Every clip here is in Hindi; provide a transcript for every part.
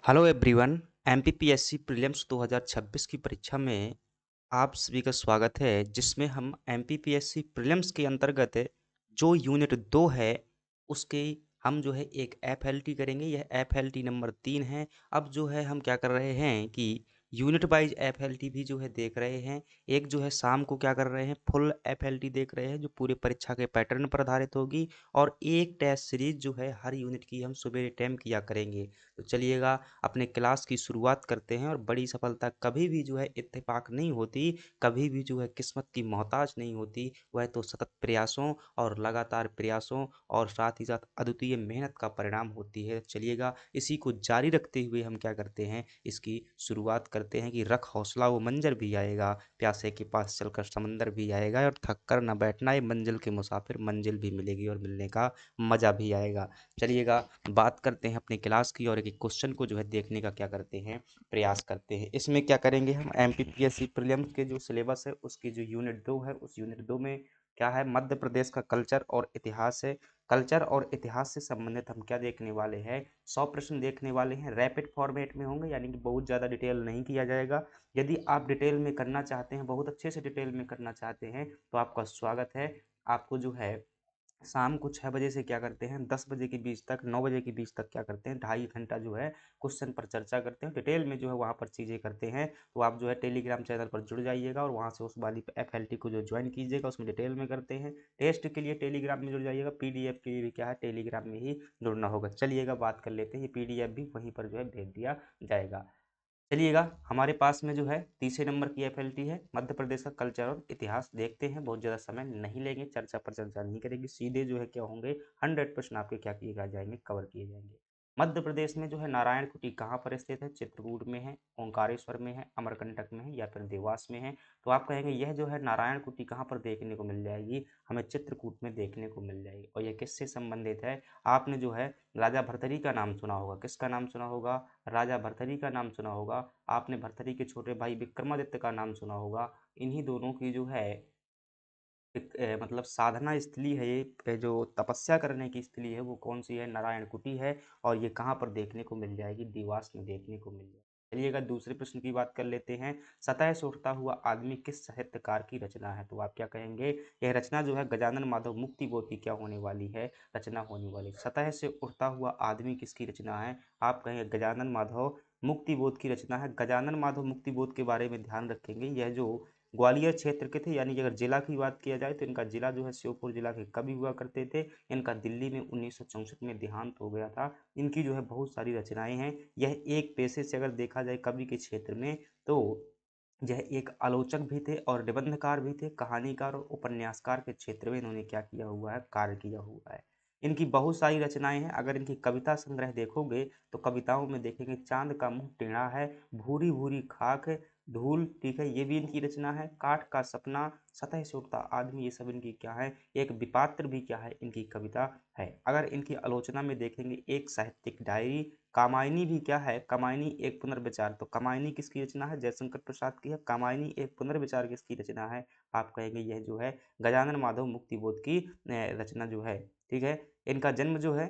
Hello everyone. एमपीपीएससी प्रीलिम्स 2026 की परीक्षा में आप सभी का स्वागत है, जिसमें हम एमपीपीएससी प्रीलिम्स के अंतर्गत जो यूनिट 2 है उसके हम जो है एक एफएलटी करेंगे। यह एफएलटी नंबर 3 है। अब जो है हम क्या कर रहे हैं कि यूनिट वाइज एफएलटी भी जो है देख रहे हैं। एक जो है शाम को क्या कर रहे हैं, फुल एफएलटी देख रहे हैं जो पूरे परीक्षा के पैटर्न पर आधारित होगी, और एक टेस्ट सीरीज जो है हर यूनिट की हम सुबह टाइम किया करेंगे। तो चलिएगा अपने क्लास की शुरुआत करते हैं। और बड़ी सफलता कभी भी जो है इत्तेफाक नहीं होती, कभी भी जो है किस्मत की मोहताज नहीं होती। वह तो सतत प्रयासों और लगातार प्रयासों और साथ ही साथ अद्वितीय मेहनत का परिणाम होती है। चलिएगा इसी को जारी रखते हुए हम क्या करते हैं, इसकी शुरुआत करते हैं कि रख हौसला वो मंजर भी आएगा, प्यासे के पास चलकर समंदर भी आएगा, और थक कर न बैठना, ये मंजिल के मुसाफिर मंजिल भी मिलेगी और मिलने का मज़ा भी आएगा। चलिएगा बात करते हैं अपनी क्लास की, और एक क्वेश्चन को जो है देखने का क्या करते हैं, प्रयास करते हैं। इसमें क्या करेंगे, हम एमपीपीएससी प्रीलिम्स के जो सिलेबस है उसकी जो यूनिट 2 है, उस यूनिट 2 में क्या है, मध्य प्रदेश का कल्चर और इतिहास है। कल्चर और इतिहास से संबंधित हम क्या देखने वाले हैं, 100 प्रश्न देखने वाले हैं। रैपिड फॉर्मेट में होंगे, यानी कि बहुत ज़्यादा डिटेल नहीं किया जाएगा। यदि आप डिटेल में करना चाहते हैं, बहुत अच्छे से डिटेल में करना चाहते हैं, तो आपका स्वागत है। आपको जो है शाम को 6 बजे से क्या करते हैं, 10 बजे के बीच तक, 9 बजे के बीच तक क्या करते हैं, 2.5 घंटा जो है क्वेश्चन पर चर्चा करते हैं, डिटेल में जो है वहाँ पर चीज़ें करते हैं। तो आप जो है टेलीग्राम चैनल पर जुड़ जाइएगा और वहाँ से उस वाली एफएलटी को जो ज्वाइन कीजिएगा, उसमें डिटेल में करते हैं। टेस्ट के लिए टेलीग्राम में जुड़ जाइएगा, पीडीएफ के लिए भी क्या है, टेलीग्राम में ही जुड़ना होगा। चलिएगा बात कर लेते हैं, ये पीडीएफ भी वहीं पर जो है भेज दिया जाएगा। चलिएगा हमारे पास में जो है तीसरे नंबर की एफएलटी है, मध्य प्रदेश का कल्चर और इतिहास। देखते हैं, बहुत ज़्यादा समय नहीं लेंगे, चर्चा पर चर्चा नहीं करेंगे, सीधे जो है क्या होंगे, 100% आपके क्या किए जाएंगे, कवर किए जाएंगे। मध्य प्रदेश में जो है नारायण कुटी कहाँ पर स्थित है, चित्रकूट में है, ओंकारेश्वर में है, अमरकंटक में है, या फिर देवास में है। तो आप कहेंगे यह जो है नारायण कुटी कहाँ पर देखने को मिल जाएगी, हमें चित्रकूट में देखने को मिल जाएगी। और यह किससे संबंधित है, आपने जो है राजा भर्तृहरि का नाम सुना होगा। किसका नाम सुना होगा, राजा भर्तृहरि का नाम सुना होगा। आपने भर्तृहरि के छोटे भाई विक्रमादित्य का नाम सुना होगा। इन्हीं दोनों की जो है एक मतलब साधना स्थली है, ये जो तपस्या करने की स्थली है वो कौन सी है, नारायण कुटी है। और ये कहाँ पर देखने को मिल जाएगी, देवास में देखने को मिल जाएगी। चलिएगा दूसरे प्रश्न की बात कर लेते हैं। सतह से उठता हुआ आदमी किस साहित्यकार की रचना है। तो आप क्या कहेंगे, यह रचना जो है गजानन माधव मुक्तिबोध की क्या होने वाली है, रचना होने वाली। सतह से उठता हुआ आदमी किसकी रचना है, आप कहेंगे गजानन माधव मुक्तिबोध की रचना है। गजानन माधव मुक्तिबोध के बारे में ध्यान रखेंगे, यह जो ग्वालियर क्षेत्र के थे, यानी कि अगर जिला की बात किया जाए तो इनका जिला जो है श्योपुर जिला के कवि हुआ करते थे। इनका दिल्ली में 1964 में देहांत हो गया था। इनकी जो है बहुत सारी रचनाएं हैं। यह एक पेशे से अगर देखा जाए कवि के क्षेत्र में, तो यह एक आलोचक भी थे और निबंधकार भी थे, कहानीकार और उपन्यासकार के क्षेत्र में इन्होंने क्या किया हुआ है, कार्य किया हुआ है। इनकी बहुत सारी रचनाएं हैं। अगर इनकी कविता संग्रह देखोगे तो कविताओं में देखेंगे, चांद का मुंह टेढ़ा है, भूरी भूरी खाक, धूल, ठीक है, ये भी इनकी रचना है। काठ का सपना, सतह से उठता आदमी, ये सब इनकी क्या है, एक विपात्र भी क्या है, इनकी कविता है। अगर इनकी आलोचना में देखेंगे, एक साहित्यिक डायरी, कामायनी भी क्या है, कामायनी एक पुनर्विचार। तो कामायनी किसकी रचना है, जयशंकर प्रसाद की है। कामायनी एक पुनर्विचार किसकी रचना है, आप कहेंगे यह जो है गजानन माधव मुक्तिबोध की रचना जो है। ठीक है, इनका जन्म जो है,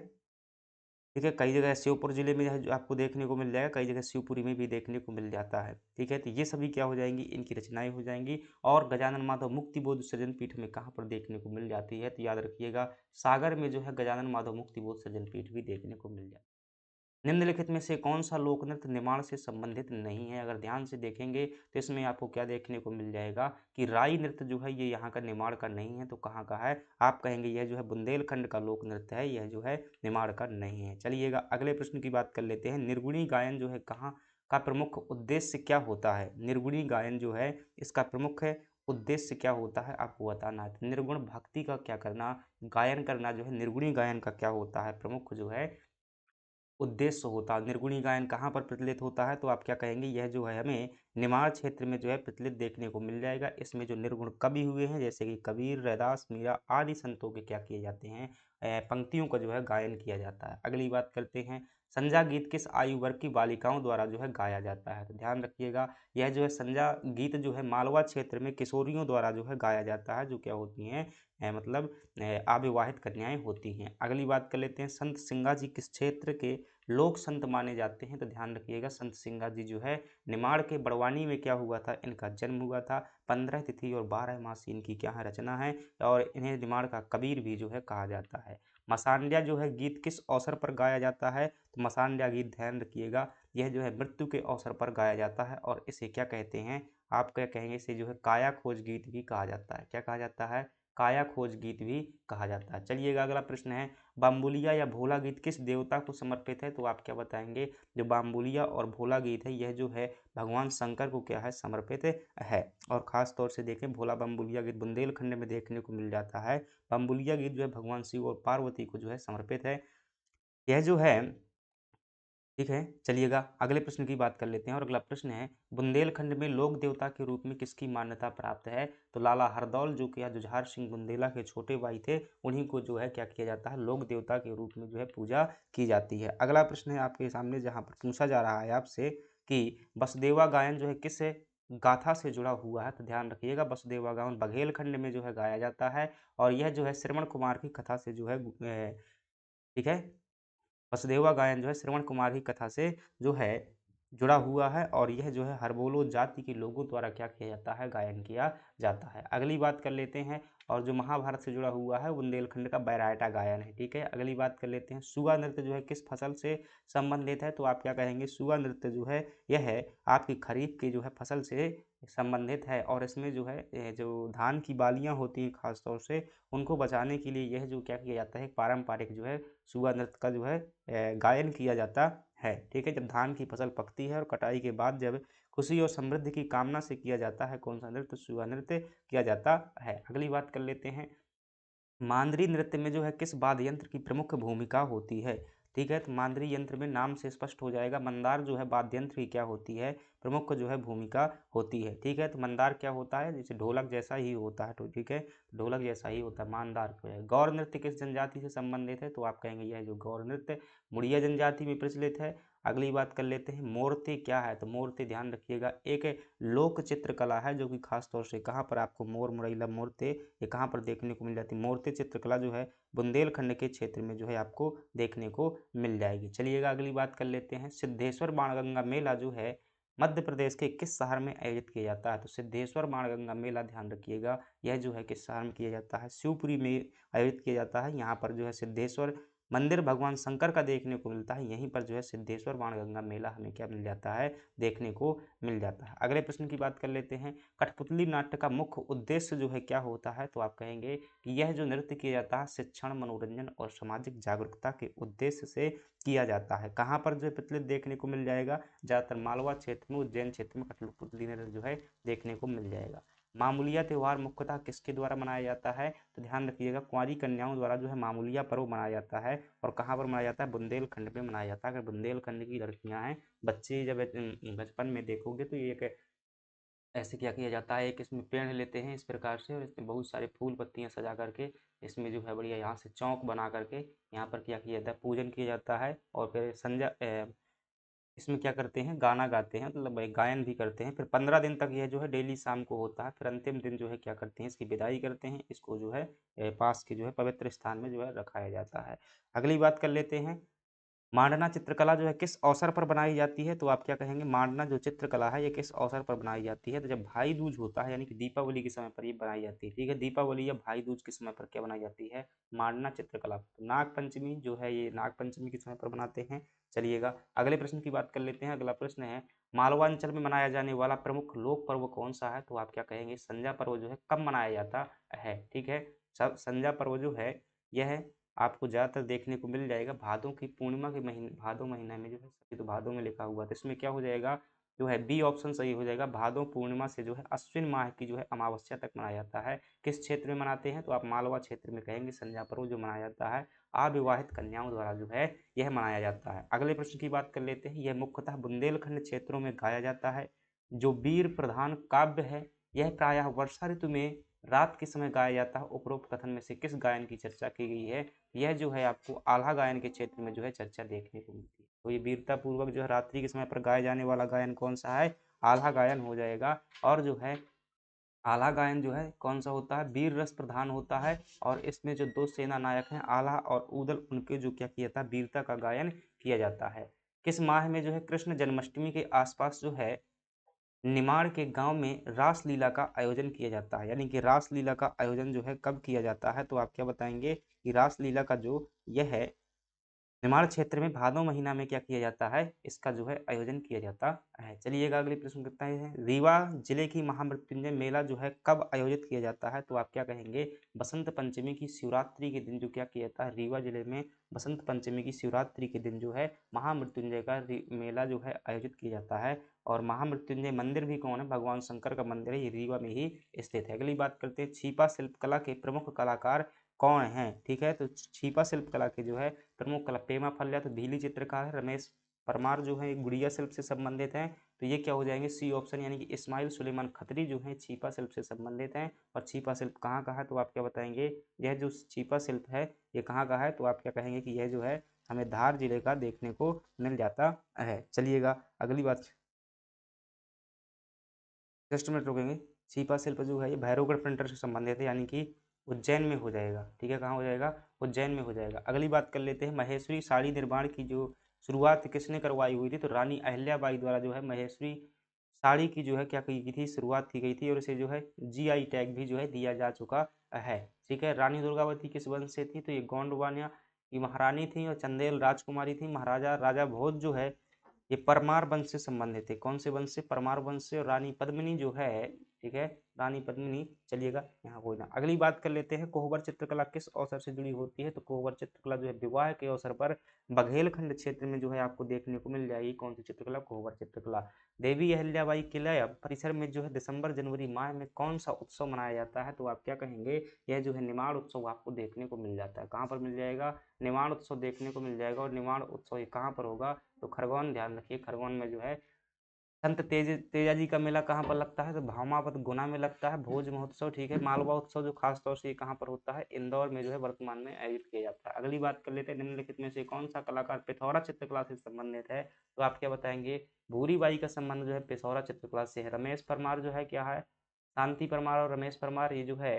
ठीक है, कई जगह श्योपुर जिले में है जो आपको देखने को मिल जाएगा, कई जगह शिवपुरी में भी देखने को मिल जाता है। ठीक है, तो ये सभी क्या हो जाएंगी, इनकी रचनाएं हो जाएंगी। और गजानन माधव मुक्तिबोध सृजन पीठ में कहाँ पर देखने को मिल जाती है, तो याद रखिएगा सागर में जो है गजानन माधव मुक्तिबोध सृजन पीठ भी देखने को मिल जाती है। निम्नलिखित में से कौन सा लोक नृत्य निर्माण से संबंधित नहीं है। अगर ध्यान से देखेंगे तो इसमें आपको क्या देखने को मिल जाएगा कि राई नृत्य जो है ये यहाँ का निर्माण का नहीं है। तो कहाँ का है, आप कहेंगे यह जो है बुंदेलखंड का लोक नृत्य है, यह जो है निर्माण का नहीं है। चलिएगा अगले प्रश्न की बात कर लेते हैं। निर्गुणी गायन जो है कहाँ का प्रमुख उद्देश्य क्या होता है। निर्गुणी गायन जो है इसका प्रमुख है उद्देश्य क्या होता है, आपको बताना है। तो निर्गुण भक्ति का क्या करना, गायन करना जो है, निर्गुणी गायन का क्या होता है, प्रमुख जो है उद्देश्य होता है। निर्गुणी गायन कहाँ पर प्रचलित होता है, तो आप क्या कहेंगे, यह जो है हमें निमाड़ क्षेत्र में जो है प्रचलित देखने को मिल जाएगा। इसमें जो निर्गुण कवि हुए हैं, जैसे कि कबीर, रैदास, मीरा आदि संतों के क्या किए जाते हैं, पंक्तियों का जो है गायन किया जाता है। अगली बात करते हैं, संजा गीत किस आयु वर्ग की बालिकाओं द्वारा जो है गाया जाता है। तो ध्यान रखिएगा, यह जो है संजा गीत जो है मालवा क्षेत्र में किशोरियों द्वारा जो है गाया जाता है, जो क्या होती हैं, मतलब अविवाहित कन्याएं होती हैं। अगली बात कर लेते हैं, संत सिंगा जी किस क्षेत्र के लोक संत माने जाते हैं। तो ध्यान रखिएगा संत सिंगार जी जो है निमाड़ के बड़वानी में क्या हुआ था, इनका जन्म हुआ था। 15 तिथि और 12 मासी इनकी क्या है, रचना है, और इन्हें निमाड़ का कबीर भी जो है कहा जाता है। मसांड्या जो है गीत किस अवसर पर गाया जाता है, तो मसांड्या गीत ध्यान रखिएगा यह जो है मृत्यु के अवसर पर गाया जाता है, और इसे क्या कहते हैं, आप क्या कहेंगे, इसे जो है काया खोज गीत भी कहा जाता है। क्या कहा जाता है, काया खोज गीत भी कहा जाता है। चलिएगा अगला प्रश्न है, बाम्बुलिया या भोला गीत किस देवता को समर्पित है, तो आप क्या बताएंगे, जो बाम्बुलिया और भोला गीत है यह जो है भगवान शंकर को क्या है, समर्पित है। और खास तौर से देखें भोला बाम्बुलिया गीत बुंदेलखंड में देखने को मिल जाता है। बाम्बुलिया गीत जो है भगवान शिव और पार्वती को जो है समर्पित है। यह जो है, ठीक है, चलिएगा अगले प्रश्न की बात कर लेते हैं। और अगला प्रश्न है, बुंदेलखंड में लोक देवता के रूप में किसकी मान्यता प्राप्त है, तो लाला हरदौल जो कि जुझार सिंह बुंदेला के छोटे भाई थे, उन्हीं को जो है क्या किया जाता है, लोक देवता के रूप में जो है पूजा की जाती है। अगला प्रश्न है आपके सामने जहाँ पर पूछा जा रहा है आपसे कि वसुदेवा गायन जो है किस गाथा से जुड़ा हुआ है, तो ध्यान रखिएगा वसुदेवा गायन बघेलखंड में जो है गाया जाता है, और यह जो है श्रवण कुमार की कथा से जो है ठीक है, वसुदेवा गायन जो है श्रवण कुमार की कथा से जो है जुड़ा हुआ है, और यह जो है हर्बोलो जाति के लोगों द्वारा क्या किया जाता है, गायन किया जाता है। अगली बात कर लेते हैं, और जो महाभारत से जुड़ा हुआ है बुंदेलखंड का बैराटा गायन है। ठीक है, अगली बात कर लेते हैं, सुगा नृत्य जो है किस फसल से संबंधित है, तो आप क्या कहेंगे, सुगा नृत्य जो है यह है आपकी खरीफ की जो है फसल से संबंधित है, और इसमें जो है जो धान की बालियां होती हैं खास तौर से उनको बचाने के लिए यह जो क्या किया जाता है, पारंपरिक जो है सुगा नृत्य का जो है गायन किया जाता है। ठीक है, जब धान की फसल पकती है और कटाई के बाद जब खुशी और समृद्धि की कामना से किया जाता है कौन सा नृत्य, सुगा नृत्य किया जाता है। अगली बात कर लेते हैं, मांद्री नृत्य में जो है किस वाद्य यंत्र की प्रमुख भूमिका होती है। ठीक है, तो मांद्री यंत्र में नाम से स्पष्ट हो जाएगा, मंदार जो है वाद्य यंत्र की क्या होती है, प्रमुख जो है भूमिका होती है। ठीक है, तो मंदार क्या होता है, जैसे ढोलक जैसा ही होता है, तो ठीक है ढोलक जैसा ही होता है मंदार जो है। गौर नृत्य किस जनजाति से संबंधित है, तो आप कहेंगे यह जो गौर नृत्य मुड़िया जनजाति में प्रचलित है। अगली बात कर लेते हैं, मूर्ति क्या है, तो मूर्ति ध्यान रखिएगा एक लोक चित्रकला है जो कि खास तौर से कहाँ पर आपको मोर मुरैला मूर्ति ये कहाँ पर देखने को मिल जाती है, मूर्ति चित्रकला जो है बुंदेलखंड के क्षेत्र में जो है आपको देखने को मिल जाएगी। चलिएगा अगली बात कर लेते हैं, सिद्धेश्वर बाणगंगा मेला जो है मध्य प्रदेश के किस शहर में आयोजित किया जाता है, तो सिद्धेश्वर बाणगंगा मेला ध्यान रखिएगा यह जो है किस शहर में किया जाता है, शिवपुरी में आयोजित किया जाता है। यहाँ पर जो है सिद्धेश्वर मंदिर भगवान शंकर का देखने को मिलता है, यहीं पर जो है सिद्धेश्वर बाणगंगा मेला हमें क्या मिल जाता है, देखने को मिल जाता है। अगले प्रश्न की बात कर लेते हैं, कठपुतली नाट्य का मुख्य उद्देश्य जो है क्या होता है, तो आप कहेंगे कि यह जो नृत्य किया जाता है शिक्षण मनोरंजन और सामाजिक जागरूकता के उद्देश्य से किया जाता है। कहाँ पर जो है प्रचलित देखने को मिल जाएगा, ज़्यादातर मालवा क्षेत्र में, उज्जैन क्षेत्र में कठपुतली नृत्य जो है देखने को मिल जाएगा। मामूलिया त्यौहार मुख्यतः किसके द्वारा मनाया जाता है, तो ध्यान रखिएगा कुंवारी कन्याओं द्वारा जो है मामूलिया पर्व मनाया जाता है, और कहाँ पर मनाया जाता है, बुंदेलखंड में मनाया जाता है। अगर बुंदेलखंड की लड़कियां हैं, बच्चे जब बचपन में देखोगे तो ये एक ऐसे क्या किया जाता है, एक इसमें पेड़ लेते हैं इस प्रकार से, और इसमें बहुत सारे फूल पत्तियां सजा करके इसमें जो है बढ़िया यहाँ से चौक बना करके यहाँ पर क्या किया जाता है, पूजन किया जाता है, और फिर संध्या इसमें क्या करते हैं, गाना गाते हैं, मतलब एक गायन भी करते हैं। फिर 15 दिन तक यह जो है डेली शाम को होता है, फिर अंतिम दिन जो है क्या करते हैं, इसकी विदाई करते हैं, इसको जो है पास के जो है पवित्र स्थान में जो है रखाया जाता है। अगली बात कर लेते हैं, मांडना चित्रकला जो है किस अवसर पर बनाई जाती है, तो आप क्या कहेंगे, मांडना जो चित्रकला है ये किस अवसर पर बनाई जाती है, तो जब भाई दूज होता है यानी कि दीपावली के समय पर ये बनाई जाती है। ठीक है, दीपावली या भाई दूज के समय पर क्या बनाई जाती है, मांडना चित्रकला। तो नाग पंचमी जो है ये नाग पंचमी के समय पर बनाते हैं। चलिएगा अगले प्रश्न की बात कर लेते हैं। अगला प्रश्न है, मालवांचल में मनाया जाने वाला प्रमुख लोक पर्व कौन सा है, तो आप क्या कहेंगे, संजा पर्व जो है कब मनाया जाता है। ठीक है, सब संजा पर्व जो है यह आपको ज़्यादातर देखने को मिल जाएगा भादों की पूर्णिमा के महीने, भादों महीना में जो है, सभी तो भादों में लिखा हुआ है, तो इसमें क्या हो जाएगा, जो है बी ऑप्शन सही हो जाएगा, भादों पूर्णिमा से जो है अश्विन माह की जो है अमावस्या तक मनाया जाता है। किस क्षेत्र में मनाते हैं, तो आप मालवा क्षेत्र में कहेंगे संध्या पर्व जो मनाया जाता है अविवाहित कन्याओं द्वारा जो है यह मनाया जाता है। अगले प्रश्न की बात कर लेते हैं, यह मुख्यतः बुंदेलखंड क्षेत्रों में गाया जाता है। जो वीर प्रधान काव्य है यह प्रायः वर्षा ऋतु में रात के समय गाया जाता है। उपरोक्त कथन में से किस गायन की चर्चा की गई है, यह जो है आपको आल्हा गायन के क्षेत्र में जो है चर्चा देखने को मिलती है। तो ये वीरता पूर्वक जो है रात्रि के समय पर गाए जाने वाला गायन कौन सा है, आल्हा गायन हो जाएगा। और जो है आला गायन जो है कौन सा होता है, वीर रस प्रधान होता है। और इसमें जो दो सेना नायक हैं आला और ऊदल, उनके जो क्या किया था, वीरता का गायन किया जाता है। किस माह में जो है कृष्ण जन्माष्टमी के आसपास जो है निमाड़ के गांव में रासलीला का आयोजन किया जाता है, यानी कि रासलीला का आयोजन जो है कब किया जाता है, तो आप क्या बताएंगे कि रासलीला का जो यह है निर्माण क्षेत्र में भादों महीना में क्या किया जाता है, इसका जो है आयोजन किया जाता है। चलिएगा अगले प्रश्न करते हैं, रीवा जिले की महामृत्युंजय मेला जो है कब आयोजित किया जाता है, तो आप क्या कहेंगे बसंत पंचमी की शिवरात्रि के दिन जो क्या किया जाता है, रीवा जिले में बसंत पंचमी की शिवरात्रि के दिन जो है महामृत्युंजय का मेला जो है आयोजित किया जाता है। और महामृत्युंजय मंदिर भी कौन है, भगवान शंकर का मंदिर है, ये रीवा में ही स्थित है। अगली बात करते हैं, छिपा शिल्पकला के प्रमुख कलाकार कौन हैं, ठीक है। तो छिपा शिल्पकला के जो है प्रमुख कला, पेमा फल्या तो भीली चित्रकार है, रमेश परमार जो है गुड़िया शिल्प से संबंधित हैं, तो ये क्या हो जाएंगे सी ऑप्शन, यानी कि इस्माइल सुलेमान खत्री जो है छिपा शिल्प से संबंधित हैं। और छिपा शिल्प कहाँ का है, तो आप क्या बताएंगे, यह जो छिपा शिल्प है ये कहाँ का है, तो आप क्या कहेंगे कि यह जो है हमें धार जिले का देखने को मिल जाता है। चलिएगा अगली बात, जस्ट मिनट रुकेंगे। छिपा शिल्प जो है ये भैरवगढ़ प्रिंटर से संबंधित है, यानी कि उज्जैन में हो जाएगा, ठीक है। कहाँ हो जाएगा, उज्जैन में हो जाएगा। अगली बात कर लेते हैं, महेश्वरी साड़ी निर्माण की जो शुरुआत किसने करवाई हुई थी, तो रानी अहिल्याबाई द्वारा जो है महेश्वरी साड़ी की जो है क्या की गई थी, शुरुआत की गई थी। और इसे जो है जीआई टैग भी जो है दिया जा चुका है, ठीक है। रानी दुर्गावती किस वंश से थी, तो ये गोंडवाना की महारानी थी और चंदेल राजकुमारी थी। महाराजा राजा भोज जो है ये परमार वंश से संबंधित है, कौन से वंश से, परमार वंश से। और रानी पद्मिनी जो है, ठीक है, रानी पद्मिनी। चलिएगा यहाँ कोई ना। अगली बात कर लेते हैं, कोहबर चित्रकला किस अवसर से जुड़ी होती है, तो कोहबर चित्रकला जो है विवाह के अवसर पर बघेलखंड क्षेत्र में जो है आपको देखने को मिल जाएगी। कौन सी चित्रकला, कोहबर चित्रकला। देवी अहिल्याबाई किला परिसर में जो है दिसंबर जनवरी माह में कौन सा उत्सव मनाया जाता है, तो आप क्या कहेंगे, यह जो है निमाड़ उत्सव आपको देखने को मिल जाता है। कहाँ पर मिल जाएगा, निमाड़ उत्सव देखने को मिल जाएगा। और निमाड़ उत्सव ये कहाँ पर होगा, तो खरगोन, ध्यान रखिए खरगोन में जो है संत तेजा जी का मेला कहाँ पर लगता है, तो भामावत गुना में लगता है। भोज महोत्सव, ठीक है। मालवा उत्सव जो खास तौर से ये कहाँ पर होता है, इंदौर में जो है वर्तमान में आयोजित किया जाता है। अगली बात कर लेते हैं, निम्नलिखित में से कौन सा कलाकार पिथौरा चित्रकला से संबंधित है, तो आप क्या बताएंगे, भूरी बाई का संबंध जो है पिथौरा चित्रकला से है। रमेश परमार जो है क्या है, शांति परमार और रमेश परमार ये जो है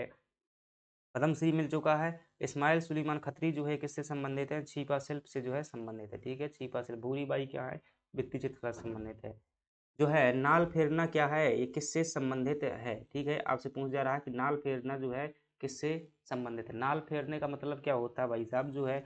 पद्मश्री मिल चुका है। इस्माइल सुलेमान खत्री जो है किससे संबंधित है, छिपा शिल्प से जो है संबंधित है, ठीक है। छिपा शिल्प। भूरी बाई क्या है, भित्ति चित्रकला से संबंधित है। जो है नाल फेरना क्या है, ये किससे संबंधित है, ठीक है। आपसे पूछ जा रहा है कि नाल फेरना जो है किससे संबंधित है। नाल फेरने का मतलब क्या होता है भाई साहब, जो है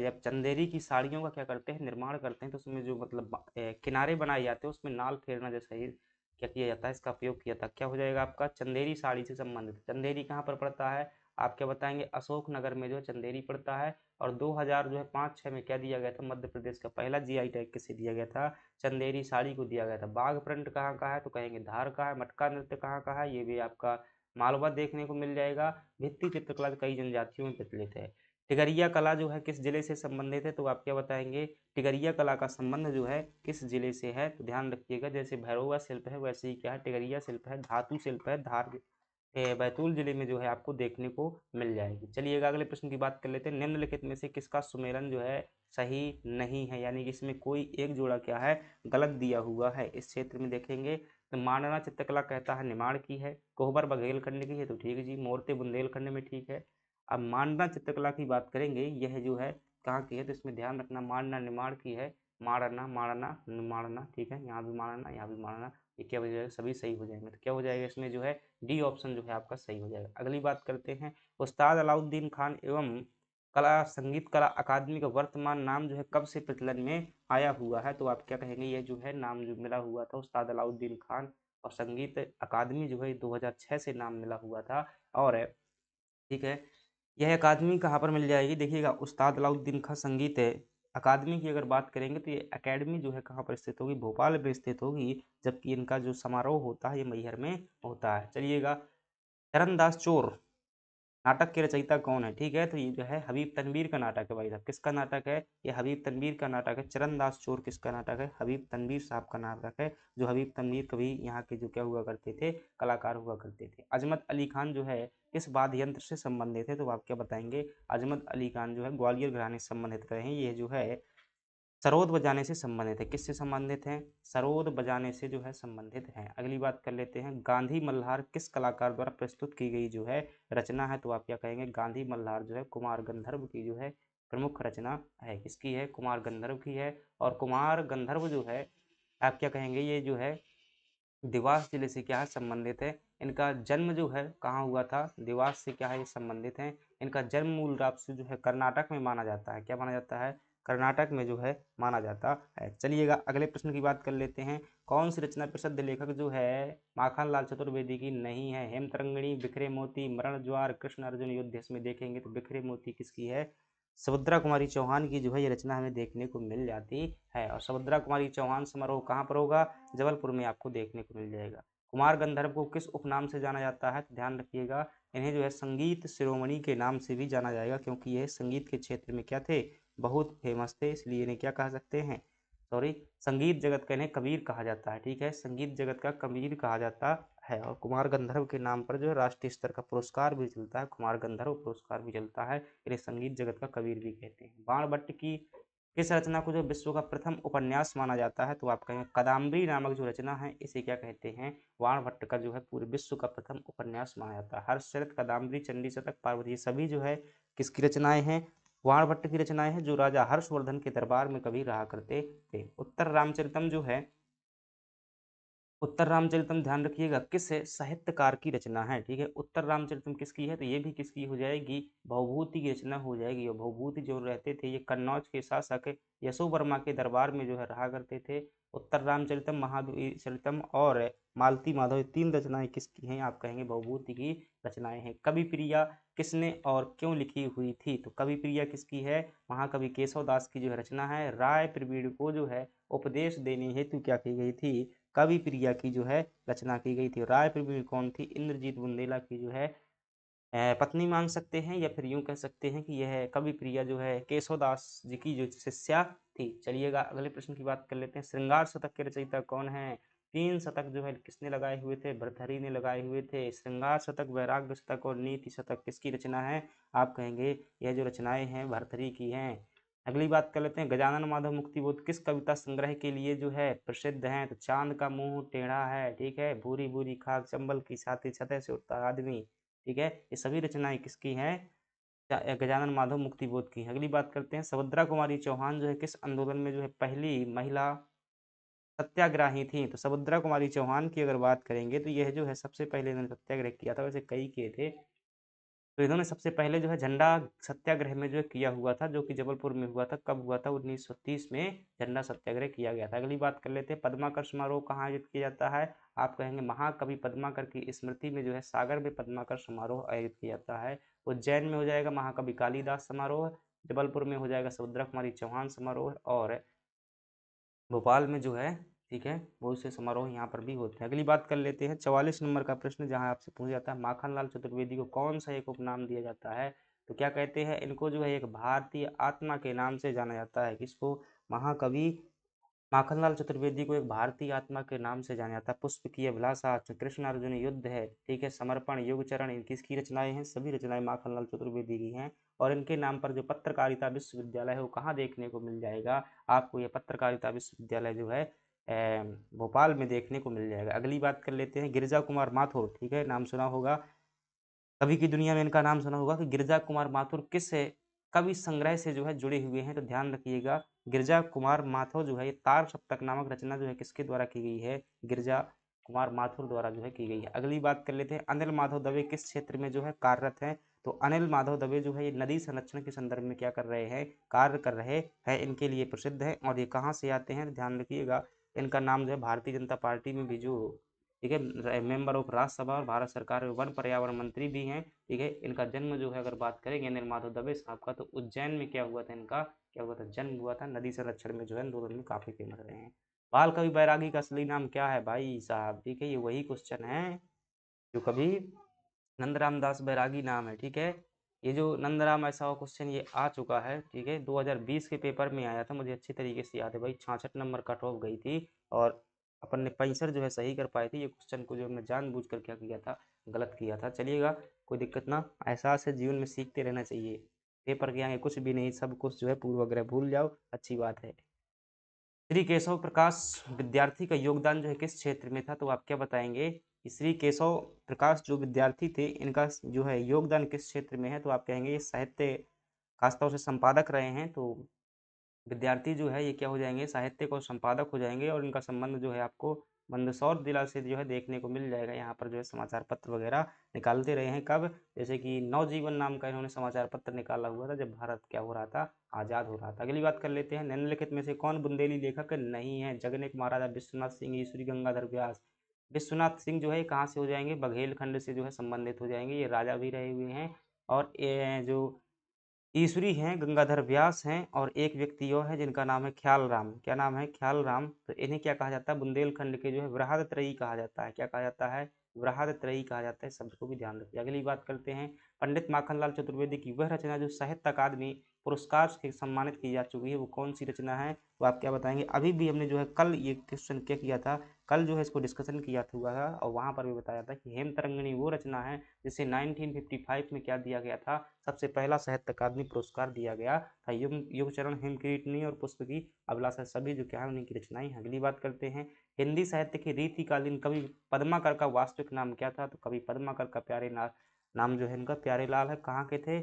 जब चंदेरी की साड़ियों का क्या करते हैं, निर्माण करते हैं, तो उसमें जो मतलब किनारे बनाए जाते हैं उसमें नाल फेरना जैसा ही क्या किया जाता है, इसका उपयोग किया था। क्या हो जाएगा आपका, चंदेरी साड़ी से संबंधित। चंदेरी कहाँ पर पड़ता है, आप क्या बताएंगे, अशोक नगर में जो है चंदेरी पड़ता है। और 2000 जो है 5-6 में क्या दिया गया था, मध्य प्रदेश का पहला जीआई टैग किसे दिया गया था, चंदेरी साड़ी को दिया गया था। बाघ प्रिंट कहाँ का है, तो कहेंगे धार का है। मटका नृत्य कहाँ का है, ये भी आपका मालवा देखने को मिल जाएगा। भित्ति चित्रकला कई जनजातियों में प्रचलित है। टिगरिया कला जो है किस जिले से संबंधित है, तो आप क्या बताएंगे, टिगरिया कला का संबंध जो है किस जिले से है, तो ध्यान रखिएगा जैसे भैरवा शिल्प है वैसे ही क्या है, टिगरिया शिल्प है, धातु शिल्प है, धार बैतूल जिले में जो है आपको देखने को मिल जाएगी। चलिएगा अगले प्रश्न की बात कर लेते हैं, निम्नलिखित में से किसका सुमेलन जो है सही नहीं है, यानी कि इसमें कोई एक जोड़ा क्या है गलत दिया हुआ है। इस क्षेत्र में देखेंगे तो मांडना चित्रकला कहता है निमाड़ की है, कोहबर बघेलखंड की है, तो ठीक है जी। मूर्ति बुंदेलखंड में, ठीक है। अब मांडना चित्रकला की बात करेंगे, यह जो है कहाँ की है, तो इसमें ध्यान रखना मांडना निमाड़ की है। माड़ना माड़ना निमाड़ना, ठीक है, यहाँ भी माड़ना यहाँ भी माड़ना, ये क्या हो जाएगा, सभी सही हो जाएंगे। तो क्या हो जाएगा इसमें जो है डी ऑप्शन जो है आपका सही हो जाएगा। अगली बात करते हैं, उस्ताद अलाउद्दीन खान एवं कला संगीत कला अकादमी का वर्तमान नाम जो है कब से प्रचलन में आया हुआ है, तो आप क्या कहेंगे, ये जो है नाम जो मिला हुआ था उस्ताद अलाउद्दीन खान और संगीत अकादमी जो है 2006 से नाम मिला हुआ था। और ठीक है, यह अकादमी कहाँ पर मिल जाएगी, देखिएगा उस्ताद अलाउद्दीन खां संगीत अकादमी की अगर बात करेंगे तो ये एकेडमी जो है कहाँ पर स्थित होगी, भोपाल में स्थित होगी। जबकि इनका जो समारोह होता है ये मैहर में होता है। चलिएगा, चरणदास चोर नाटक के रचयिता कौन है, ठीक है। तो ये जो है हबीब तनवीर का नाटक है भाई साहब, किसका नाटक है, ये हबीब तनवीर का नाटक है। चरणदास चोर किसका नाटक है, हबीब तनवीर साहब का नाटक है। जो हबीब तनवीर कभी यहाँ के जो क्या हुआ करते थे, कलाकार हुआ करते थे। अजमत अली खान जो है किस वाद्य यंत्र से संबंधित है, तो आप क्या बताएंगे, अजमत अली खान जो है ग्वालियर घराने से संबंधित रहे हैं। ये जो है सरोद बजाने से संबंधित है। किससे संबंधित हैं? सरोद बजाने से जो है संबंधित हैं। अगली बात कर लेते हैं, गांधी मल्हार किस कलाकार द्वारा प्रस्तुत की गई जो है रचना है? तो आप क्या कहेंगे? गांधी मल्हार जो है कुमार गंधर्व की जो है प्रमुख रचना है। किसकी है? कुमार गंधर्व की है। और कुमार गंधर्व जो है आप क्या कहेंगे? ये जो है देवास जिले से क्या है? संबंधित है। इनका जन्म जो है कहाँ हुआ था? देवास से क्या है? ये संबंधित हैं। इनका जन्म मूल रूप से जो है कर्नाटक में माना जाता है। क्या माना जाता है? कर्नाटक में जो है माना जाता है। चलिएगा अगले प्रश्न की बात कर लेते हैं। कौन सी रचना प्रसिद्ध लेखक जो है माखनलाल चतुर्वेदी की नहीं है? हेमतरंगिणी, बिखरे मोती, मरण ज्वार, कृष्ण अर्जुन युद्ध। इसमें देखेंगे तो बिखरे मोती किसकी है? सुभद्रा कुमारी चौहान की जो है ये रचना हमें देखने को मिल जाती है। और सुभद्रा कुमारी चौहान समारोह कहाँ पर होगा? जबलपुर में आपको देखने को मिल जाएगा। कुमार गंधर्व को किस उपनाम से जाना जाता है? तो ध्यान रखिएगा, इन्हें जो है संगीत शिरोमणि के नाम से भी जाना जाएगा, क्योंकि यह संगीत के क्षेत्र में क्या थे? बहुत फेमस थे, इसलिए इन्हें क्या कह सकते हैं? सॉरी, संगीत जगत का इन्हें कबीर कहा जाता है। ठीक है, संगीत जगत का कबीर कहा जाता है। और कुमार गंधर्व के नाम पर जो है राष्ट्रीय स्तर का पुरस्कार भी चलता है, कुमार गंधर्व पुरस्कार भी चलता है। इन्हें संगीत जगत का कबीर भी कहते हैं। बाणभट्ट की किस रचना को जो विश्व का प्रथम उपन्यास माना जाता है? तो आप कहेंगे कादम्बरी नामक जो रचना है इसे क्या कहते हैं? बाणभट्ट का जो है पूरे विश्व का प्रथम उपन्यास माना जाता है। हर्षचरित, कादम्बरी, चंडी शतक, पार्वती, ये सभी जो है किसकी रचनाएं हैं? बाणभट्ट की रचनाएं हैं, जो राजा हर्षवर्धन के दरबार में कभी रहा करते थे। उत्तर रामचरितम जो है, उत्तर रामचरितम ध्यान रखिएगा किस साहित्यकार की रचना है? ठीक है, उत्तर रामचरितम किसकी है? तो ये भी किसकी हो जाएगी? भवभूति की रचना हो जाएगी। और भवभूति जो रहते थे ये कन्नौज के शासक यशो वर्मा के दरबार में जो है रहा करते थे। उत्तर रामचरितम, महावीर चरितम और मालती माधव, ये तीन रचनाएं किसकी हैं? आप कहेंगे भवभूति की रचनाएं हैं। कवि प्रिया किसने और क्यों लिखी हुई थी? तो कवि प्रिया किसकी है? महाकवि केशव दास की जो है रचना है। राय प्रवीण को जो है उपदेश देने हेतु क्या की गई थी? कवि प्रिया की जो है रचना की गई थी। राय प्रवीण कौन थी? इंद्रजीत बुंदेला की जो है पत्नी मान सकते हैं, या फिर यूं कह सकते हैं कि यह कवि प्रिया जो है केशवदास जी की जो शिष्या थी। चलिएगा अगले प्रश्न की बात कर लेते हैं। श्रृंगार शतक के रचयिता कौन है? 3 शतक जो है किसने लगाए हुए थे? भर्तृहरि ने लगाए हुए थे। श्रृंगार शतक, वैराग्य शतक और नीति शतक किसकी रचना है? आप कहेंगे यह जो रचनाएं हैं भर्तृहरि की हैं। अगली बात कर लेते हैं, गजानन माधव मुक्तिबोध किस कविता संग्रह के लिए जो है प्रसिद्ध हैं? तो चांद का मुंह टेढ़ा है, ठीक है, भूरी भूरी खाक, चंबल की छाती, छतह से उठता आदमी, ठीक है, ये सभी रचनाएं किसकी हैं? गजानन माधव मुक्तिबोध की। अगली बात करते हैं, सुभद्रा कुमारी चौहान जो है किस आंदोलन में जो है पहली महिला सत्याग्रही थी? तो सुभद्रा कुमारी चौहान की अगर बात करेंगे तो यह जो है सबसे पहले इन्होंने सत्याग्रह किया था। वैसे कई किए थे, तो इन्होंने सबसे पहले जो है झंडा सत्याग्रह में जो है किया हुआ था, जो कि जबलपुर में हुआ था। कब हुआ था? 1930 में झंडा सत्याग्रह किया गया था। अगली बात कर लेते हैं, पद्माकर समारोह कहाँ आयोजित किया जाता है? आप कहेंगे महाकवि पद्माकर की स्मृति में जो है सागर में पद्माकर समारोह आयोजित किया जाता है। उज्जैन में हो जाएगा महाकवि कालिदास समारोह, जबलपुर में हो जाएगा सुभद्रा कुमारी चौहान समारोह, और भोपाल में जो है, ठीक है, बहुत से समारोह यहाँ पर भी होते हैं। अगली बात कर लेते हैं 44 नंबर का प्रश्न, जहाँ आपसे पूछा जाता है माखनलाल चतुर्वेदी को कौन सा एक उपनाम दिया जाता है? तो क्या कहते हैं? इनको जो है एक भारतीय आत्मा के नाम से जाना जाता है। किसको? महाकवि माखनलाल चतुर्वेदी को एक भारतीय आत्मा के नाम से जाना जाता है। पुष्प की अभिलाषा, कृष्ण अर्जुन युद्ध है, ठीक है, समर्पण, युग चरण, इनकी किसकी रचनाएं हैं? सभी रचनाएं माखनलाल चतुर्वेदी की हैं। और इनके नाम पर जो पत्रकारिता विश्वविद्यालय है वो कहाँ देखने को मिल जाएगा? आपको ये पत्रकारिता विश्वविद्यालय जो है भोपाल में देखने को मिल जाएगा। अगली बात कर लेते हैं, गिरिजा कुमार माथुर, ठीक है, नाम सुना होगा, कवि की दुनिया में इनका नाम सुना होगा। कि गिरिजा कुमार माथुर किस कवि संग्रह से जो है जुड़े हुए हैं? तो ध्यान रखिएगा, गिरिजा कुमार माथुर जो है ये तार सप्तक नामक रचना जो है किसके द्वारा की गई है? गिरिजा कुमार माथुर द्वारा जो है की गई है। अगली बात कर लेते हैं, अनिल माधव दवे किस क्षेत्र में जो है कार्यरत हैं? तो अनिल माधव दवे जो है ये नदी संरक्षण के संदर्भ में क्या कर रहे हैं? कार्य कर रहे हैं, इनके लिए प्रसिद्ध है। और ये कहाँ से आते हैं? ध्यान रखिएगा, इनका नाम जो है भारतीय जनता पार्टी में भी जो, ठीक है, मेंबर ऑफ राज्यसभा और भारत सरकार में वन पर्यावरण मंत्री भी हैं। ठीक है, इनका जन्म जो है अगर बात करेंगे अनिल माधव दवे साहब का, तो उज्जैन में क्या हुआ था? इनका क्या हुआ था? जन्म हुआ था। नदी संरक्षण में जो है आंदोलन में काफी फेमस रहे हैं। बाल कवि बैरागी का असली नाम क्या है भाई साहब? ठीक है, ये वही क्वेश्चन है जो कभी नंदराम दास बैरागी नाम है। ठीक है, ये जो नंदराम ऐसा हो क्वेश्चन ये आ चुका है। ठीक है, 2020 के पेपर में आया था, मुझे अच्छी तरीके से याद है भाई, 66 नंबर कट ऑफ गई थी। और अपन ने 65 जो है सही कर पाए थे। ये क्वेश्चन को जो हमने जानबूझकर क्या किया था? गलत किया था। चलिएगा, कोई दिक्कत ना, एहसास है, जीवन में सीखते रहना चाहिए। पेपर के आगे कुछ भी नहीं, सब कुछ जो है पूर्वग्रह भूल जाओ, अच्छी बात है। श्री केशव प्रकाश विद्यार्थी का योगदान जो है किस क्षेत्र में था, तो आप क्या बताएंगे कि श्री केशव प्रकाश जो विद्यार्थी थे इनका जो है योगदान किस क्षेत्र में है, तो आप कहेंगे ये साहित्य, खासतौर से संपादक रहे हैं। तो विद्यार्थी जो है ये क्या हो जाएंगे, साहित्यिक और संपादक हो जाएंगे, और इनका संबंध जो है आपको मंदसौर जिला से जो है देखने को मिल जाएगा। यहाँ पर जो है समाचार पत्र वगैरह निकालते रहे हैं, कब, जैसे कि नवजीवन नाम का इन्होंने समाचार पत्र निकाला हुआ था जब भारत क्या हो रहा था, आज़ाद हो रहा था। अगली बात कर लेते हैं, निम्नलिखित में से कौन बुंदेली लेखक नहीं है, जगनेक महाराजा विश्वनाथ सिंह, ईश्वरी गंगाधर व्यास। विश्वनाथ सिंह जो है कहाँ से हो जाएंगे, बघेलखंड से जो है संबंधित हो जाएंगे, ये राजा भी रहे हुए हैं। और ये जो ईश्वरी हैं गंगाधर व्यास हैं, और एक व्यक्ति और है जिनका नाम है ख्याल राम। क्या नाम है, ख्याल राम। तो इन्हें क्या कहा जाता है, बुंदेलखंड के जो है वृहदत्रयी कहा जाता है। क्या कहा जाता है, वृहदत्रयी कहा जाता है। शब्द को भी ध्यान रखिए। अगली बात करते हैं, पंडित माखनलाल चतुर्वेदी की वह रचना जो साहित्य अकादमी पुरस्कार से सम्मानित की जा चुकी है, वो कौन सी रचना है, तो आप क्या बताएंगे। अभी भी हमने जो है कल ये क्वेश्चन क्या किया था, कल जो है इसको डिस्कशन किया हुआ था, और वहाँ पर भी बताया था कि हेम तरंगिणी वो रचना है जिसे 1955 में क्या दिया गया था, सबसे पहला साहित्य अकादमी पुरस्कार दिया गया था। युग चरण, हेमकीर्तनी और पुष्प की अभिलाषा, सभी जो क्या है उन्हीं की रचनाएं। अगली बात करते हैं, हिंदी साहित्य के रीतिकालीन कवि पद्माकर का वास्तविक नाम क्या था, तो कवि पद्माकर का नाम जो है इनका प्यारे लाल है। कहाँ के थे,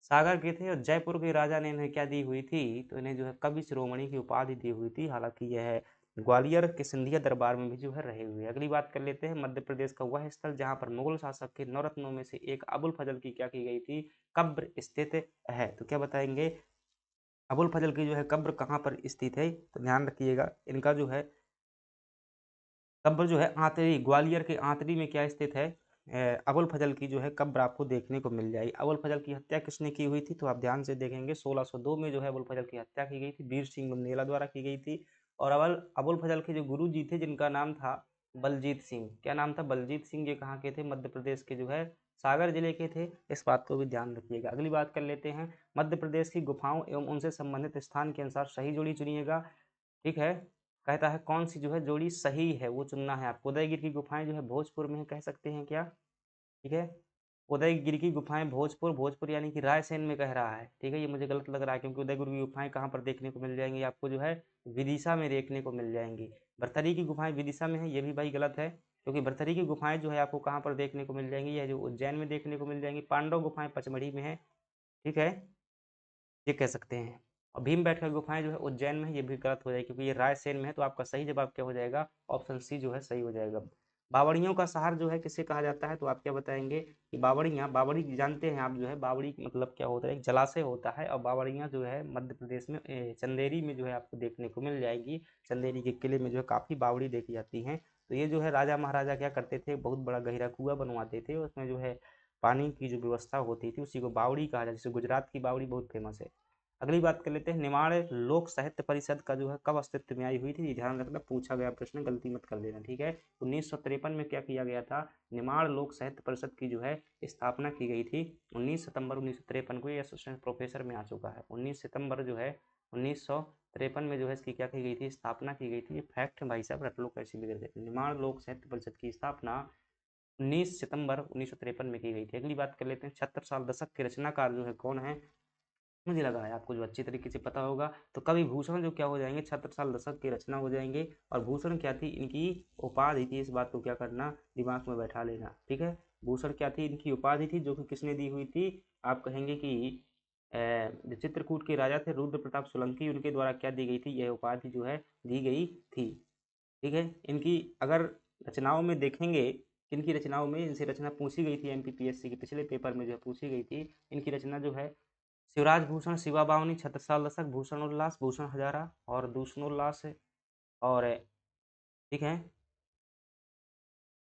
सागर के थे, और जयपुर के राजा ने इन्हें क्या दी हुई थी, तो इन्हें जो है कवि शिरोमणि की उपाधि दी हुई थी। हालांकि यह ग्वालियर के सिंधिया दरबार में भी जो है रहे हुए। अगली बात कर लेते हैं, मध्य प्रदेश का वह स्थल जहां पर मुगल शासक के नवरत्नों में से एक अबुल फजल की क्या की गई थी, कब्र स्थित है। तो क्या बताएंगे, अबुल फजल की जो है कब्र कहाँ पर स्थित है, तो ध्यान रखिएगा, इनका जो है कब्र जो है आंतरी, ग्वालियर के आंतरी में क्या स्थित है, अबुल फजल की जो है कब्र आपको देखने को मिल जाएगी। अबुल फजल की हत्या किसने की हुई थी, तो आप ध्यान से देखेंगे 1602 में जो है अबुल फजल की हत्या की गई थी, वीर सिंह बुंदेला द्वारा की गई थी। और अबुल फजल के जो गुरु जी थे जिनका नाम था बलजीत सिंह, क्या नाम था, बलजीत सिंह, ये कहाँ के थे, मध्य प्रदेश के जो है सागर जिले के थे। इस बात को भी ध्यान रखिएगा। अगली बात कर लेते हैं, मध्य प्रदेश की गुफाओं एवं उनसे संबंधित स्थान के अनुसार सही जोड़ी चुनिएगा। ठीक है, कहता है कौन सी जो है जोड़ी सही है वो चुनना है आपको। उदयगिरी की गुफाएं जो है भोजपुर में है, कह सकते हैं क्या, ठीक है। उदयगिरी की गुफाएं भोजपुर, भोजपुर यानी कि रायसेन में कह रहा है, ठीक है। ये मुझे गलत लग रहा है, क्योंकि उदयगिरी की गुफाएं कहाँ पर देखने को मिल जाएंगी आपको, जो है विदिशा में देखने को मिल जाएंगी। भरथरी की गुफाएं विदिशा में है, ये भी भाई गलत है, क्योंकि भरथरी की गुफाएं जो है आपको कहाँ पर देखने को मिल जाएंगी, यह जो उज्जैन में देखने को मिल जाएंगी। पांडव गुफाएं पचमढ़ी में है, ठीक है, ये कह सकते हैं। और भीमबेटका गुफाएं जो है उज्जैन में है, ये भी गलत हो जाएगी क्योंकि ये रायसेन में है। तो आपका सही जवाब क्या हो जाएगा, ऑप्शन सी जो है सही हो जाएगा। बावड़ियों का शहर जो है किसे कहा जाता है, तो आप क्या बताएंगे कि बावड़ियाँ, बावड़ी जानते हैं आप, जो है बावड़ी मतलब क्या होता है, एक जलाशय होता है। और बावड़ियाँ जो है मध्य प्रदेश में चंदेरी में जो है आपको देखने को मिल जाएगी। चंदेरी के किले में जो है काफ़ी बावड़ी देखी जाती हैं। तो ये जो है राजा महाराजा क्या करते थे, बहुत बड़ा गहरा कुआं बनवाते थे, उसमें जो है पानी की जो व्यवस्था होती थी उसी को बावड़ी कहा जाता है। जैसे गुजरात की बावड़ी बहुत फेमस है। अगली बात कर लेते हैं, निमाड़ लोक साहित्य परिषद का जो है कब अस्तित्व में आई हुई थी, ध्यान रखना, पूछा गया प्रश्न, गलती मत कर लेना, ठीक है। 1953 में क्या किया गया था, निमाड़ लोक साहित्य परिषद की जो है स्थापना की गई थी। 19 सितंबर 1953 को, ये असिस्टेंट प्रोफेसर में आ चुका है। 19 सितंबर जो है 1953 में जो है इसकी क्या की गई थी, स्थापना की गई थी। ये फैक्ट भाई साहब रट लो, कैसे भी कर देते। निमाड़ लोक साहित्य परिषद की स्थापना 19 सितंबर 1953 में की गई थी। अगली बात कर लेते हैं, 76 साल दशक के रचनाकार जो है कौन है, मुझे लगा है आपको जो अच्छी तरीके से पता होगा। तो कवि भूषण जो क्या हो जाएंगे, 76 साल दशक की रचना हो जाएंगे। और भूषण क्या थी, इनकी उपाधि थी, इस बात को क्या करना, दिमाग में बैठा लेना, ठीक है। भूषण क्या थी, इनकी उपाधि थी, जो कि किसने दी हुई थी, आप कहेंगे कि जो चित्रकूट के राजा थे रुद्र प्रताप सोलंकी, उनके द्वारा क्या दी गई थी, यह उपाधि जो है दी गई थी, ठीक है। इनकी अगर रचनाओं में देखेंगे, इनकी रचनाओं में इनसे रचना पूछी गई थी, एमपीपीएससी के पिछले पेपर में जो है पूछी गई थी। इनकी रचना जो है शिवराज भूषण, शिवा बावनी, छत्रसाल दशक, भूषण उल्लास, भूषण हजारा और दूषण उल्लास है। और ठीक है,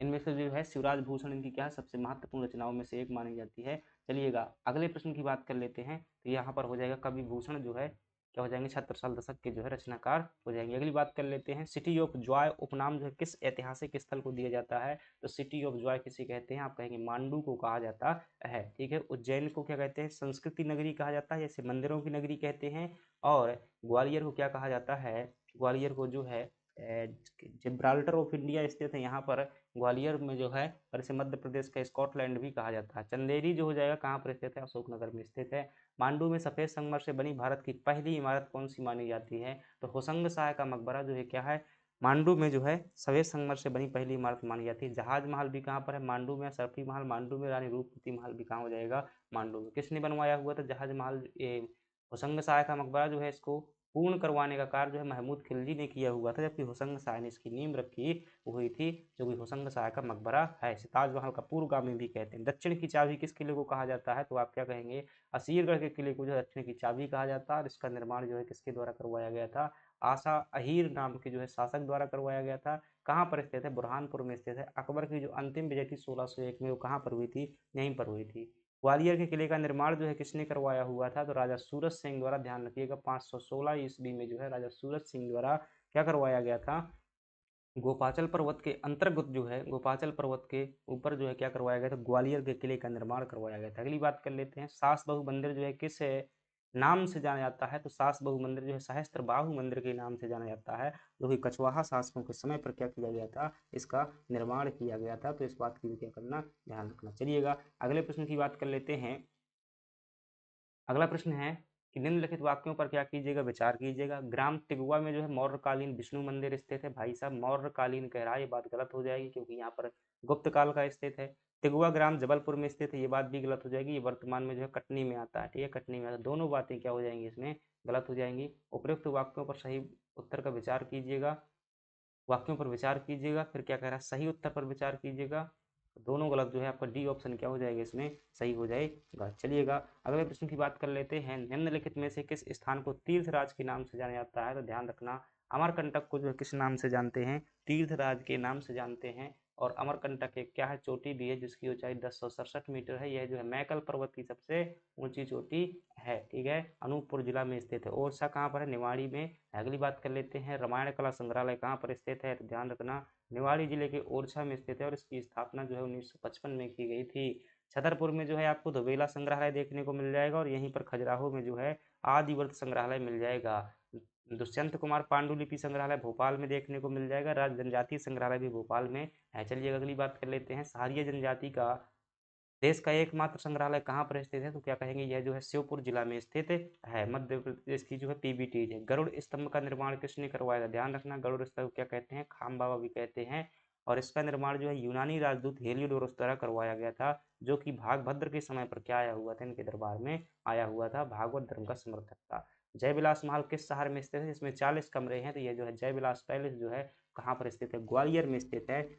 इनमें से जो है शिवराज भूषण इनकी क्या है, सबसे महत्वपूर्ण रचनाओं में से एक मानी जाती है। चलिएगा अगले प्रश्न की बात कर लेते हैं। तो यहाँ पर हो जाएगा कवि भूषण जो है क्या हो जाएंगे, छत्रसाल दशक के जो है रचनाकार हो जाएंगे। अगली बात कर लेते हैं, सिटी ऑफ जॉय उपनाम जो है किस ऐतिहासिक स्थल को दिया जाता है, तो सिटी ऑफ जॉय किसे कहते हैं, आप कहेंगे मांडू को कहा जाता है, ठीक है। उज्जैन को क्या कहते हैं, संस्कृति नगरी कहा जाता है, जैसे मंदिरों की नगरी कहते हैं। और ग्वालियर को क्या कहा जाता है, ग्वालियर को जो है जिब्राल्टर ऑफ इंडिया स्थित है, यहाँ पर ग्वालियर में जो है, और इसे मध्य प्रदेश का स्कॉटलैंड भी कहा जाता है। चंदेरी जो हो जाएगा कहाँ पर स्थित है, अशोकनगर में स्थित है। मांडू में सफ़ेद संगमर से बनी भारत की पहली इमारत कौन सी मानी जाती है? तो होशंग शाह का मकबरा जो है क्या है, मांडू में जो है सफ़ेद संगमर से बनी पहली इमारत मानी जाती है। जहाज महल भी कहाँ पर है? मांडू में। सरफी महल मांडू में। रानी रूपमती महल भी कहाँ हो जाएगा? मांडू में। किसने बनवाया हुआ था जहाज महल? होशंग शाह का मकबरा जो है इसको पूर्ण करवाने का कार्य जो है महमूद खिलजी ने किया हुआ था, जबकि होशंग शाह ने इसकी नींव रखी हुई थी, जो कि होशंग शाह का मकबरा है। इसे ताजमहल का पूर्वगामी भी कहते हैं। दक्षिण की चाबी किस किले को कहा जाता है? तो आप क्या कहेंगे? असीरगढ़ के किले को जो है दक्षिण की चाबी कहा जाता है, और इसका निर्माण जो है किसके द्वारा करवाया गया था? आशा अहीर नाम के जो है शासक द्वारा करवाया गया था। कहाँ पर स्थित है? बुरहानपुर में स्थित है। अकबर की जो अंतिम विजय थी 1601 में, वो कहाँ पर हुई थी? यहीं पर हुई थी। ग्वालियर के किले का निर्माण जो है किसने करवाया हुआ था? तो राजा सूरज सिंह द्वारा। ध्यान रखिएगा 516 ईस्वी में जो है राजा सूरज सिंह द्वारा क्या करवाया गया था? गोपाचल पर्वत के अंतर्गत जो है, गोपाचल पर्वत के ऊपर जो है क्या करवाया गया था? ग्वालियर के किले का निर्माण करवाया गया था। अगली बात कर लेते हैं, सास बहु मंदिर जो है किस नाम से जाना जाता है? तो सास बहु मंदिर जो है सहस्त्र बाहु मंदिर के नाम से जाना जाता है, जो कि कछवाहा शासकों के समय पर क्या किया गया था? इसका निर्माण किया गया था। तो इस बात की भी क्या करना, ध्यान रखना। चलिएगा अगले प्रश्न की बात कर लेते हैं। अगला प्रश्न है कि निम्नलिखित वाक्यों पर क्या कीजिएगा? विचार कीजिएगा। ग्राम टिगवा में जो है मौर्यकालीन विष्णु मंदिर स्थित है। भाई साहब मौर्यकालीन कह रहा है, ये बात गलत हो जाएगी, क्योंकि यहाँ पर गुप्त काल का स्थित है। टिगवा ग्राम जबलपुर में स्थित है, ये बात भी गलत हो जाएगी। ये वर्तमान में जो है कटनी में आता है। ठीक है, कटनी में आता है। दोनों बातें क्या हो जाएंगी? इसमें गलत हो जाएंगी। उपयुक्त वाक्यों पर सही उत्तर का विचार कीजिएगा। वाक्यों पर विचार कीजिएगा, फिर क्या कह रहा है? सही उत्तर पर विचार कीजिएगा। दोनों गलत जो है आपका डी ऑप्शन क्या हो जाएगा? इसमें सही हो जाएगा। चलिएगा अगले प्रश्न की बात कर लेते हैं। निम्नलिखित में से किस स्थान को तीर्थराज के नाम से जाना जाता है? तो ध्यान रखना, अमरकंटक को जो है किस नाम से जानते हैं? तीर्थराज के नाम से जानते हैं। और अमरकंटक एक क्या है? चोटी भी है, जिसकी ऊंचाई 1067 मीटर है। यह जो है मैकल पर्वत की सबसे ऊंची चोटी है। ठीक है, अनूपपुर जिला में स्थित है। ओरछा कहाँ पर है? निवाड़ी में। अगली बात कर लेते हैं, रामायण कला संग्रहालय कहाँ पर स्थित है? तो ध्यान रखना, निवाड़ी जिले के ओरछा में स्थित है, और इसकी स्थापना जो है 1955 में की गई थी। छतरपुर में जो है आपको धोबेला संग्रहालय देखने को मिल जाएगा, और यहीं पर खजुराहो में जो है आदिवर्त संग्रहालय मिल जाएगा। दुष्यंत कुमार पांडुलिपि संग्रहालय भोपाल में देखने को मिल जाएगा। राज जनजाति संग्रहालय भी भोपाल में है। चलिए अगली बात कर लेते हैं, सहारिया जनजाति का देश का एकमात्र संग्रहालय कहाँ पर स्थित है? तो क्या कहेंगे? यह जो है श्योपुर जिला में स्थित है। मध्य प्रदेश की जो है पीबीटी है। गरुड़ स्तंभ का निर्माण किसने करवाया था? ध्यान रखना, गरुड़ स्तंभ क्या कहते हैं? खाम बाबा भी कहते हैं। और इसका निर्माण जो है यूनानी राजदूत हेलियोडोरस द्वारा करवाया गया था, जो कि भागभद्र के समय पर क्या आया हुआ था? इनके दरबार में आया हुआ था, भागवत धर्म का समर्थक था। जयविलास महल किस शहर में स्थित है? इसमें 40 कमरे हैं। तो यह जो है जयविलास पैलेस जो है कहाँ पर स्थित है? ग्वालियर में स्थित है।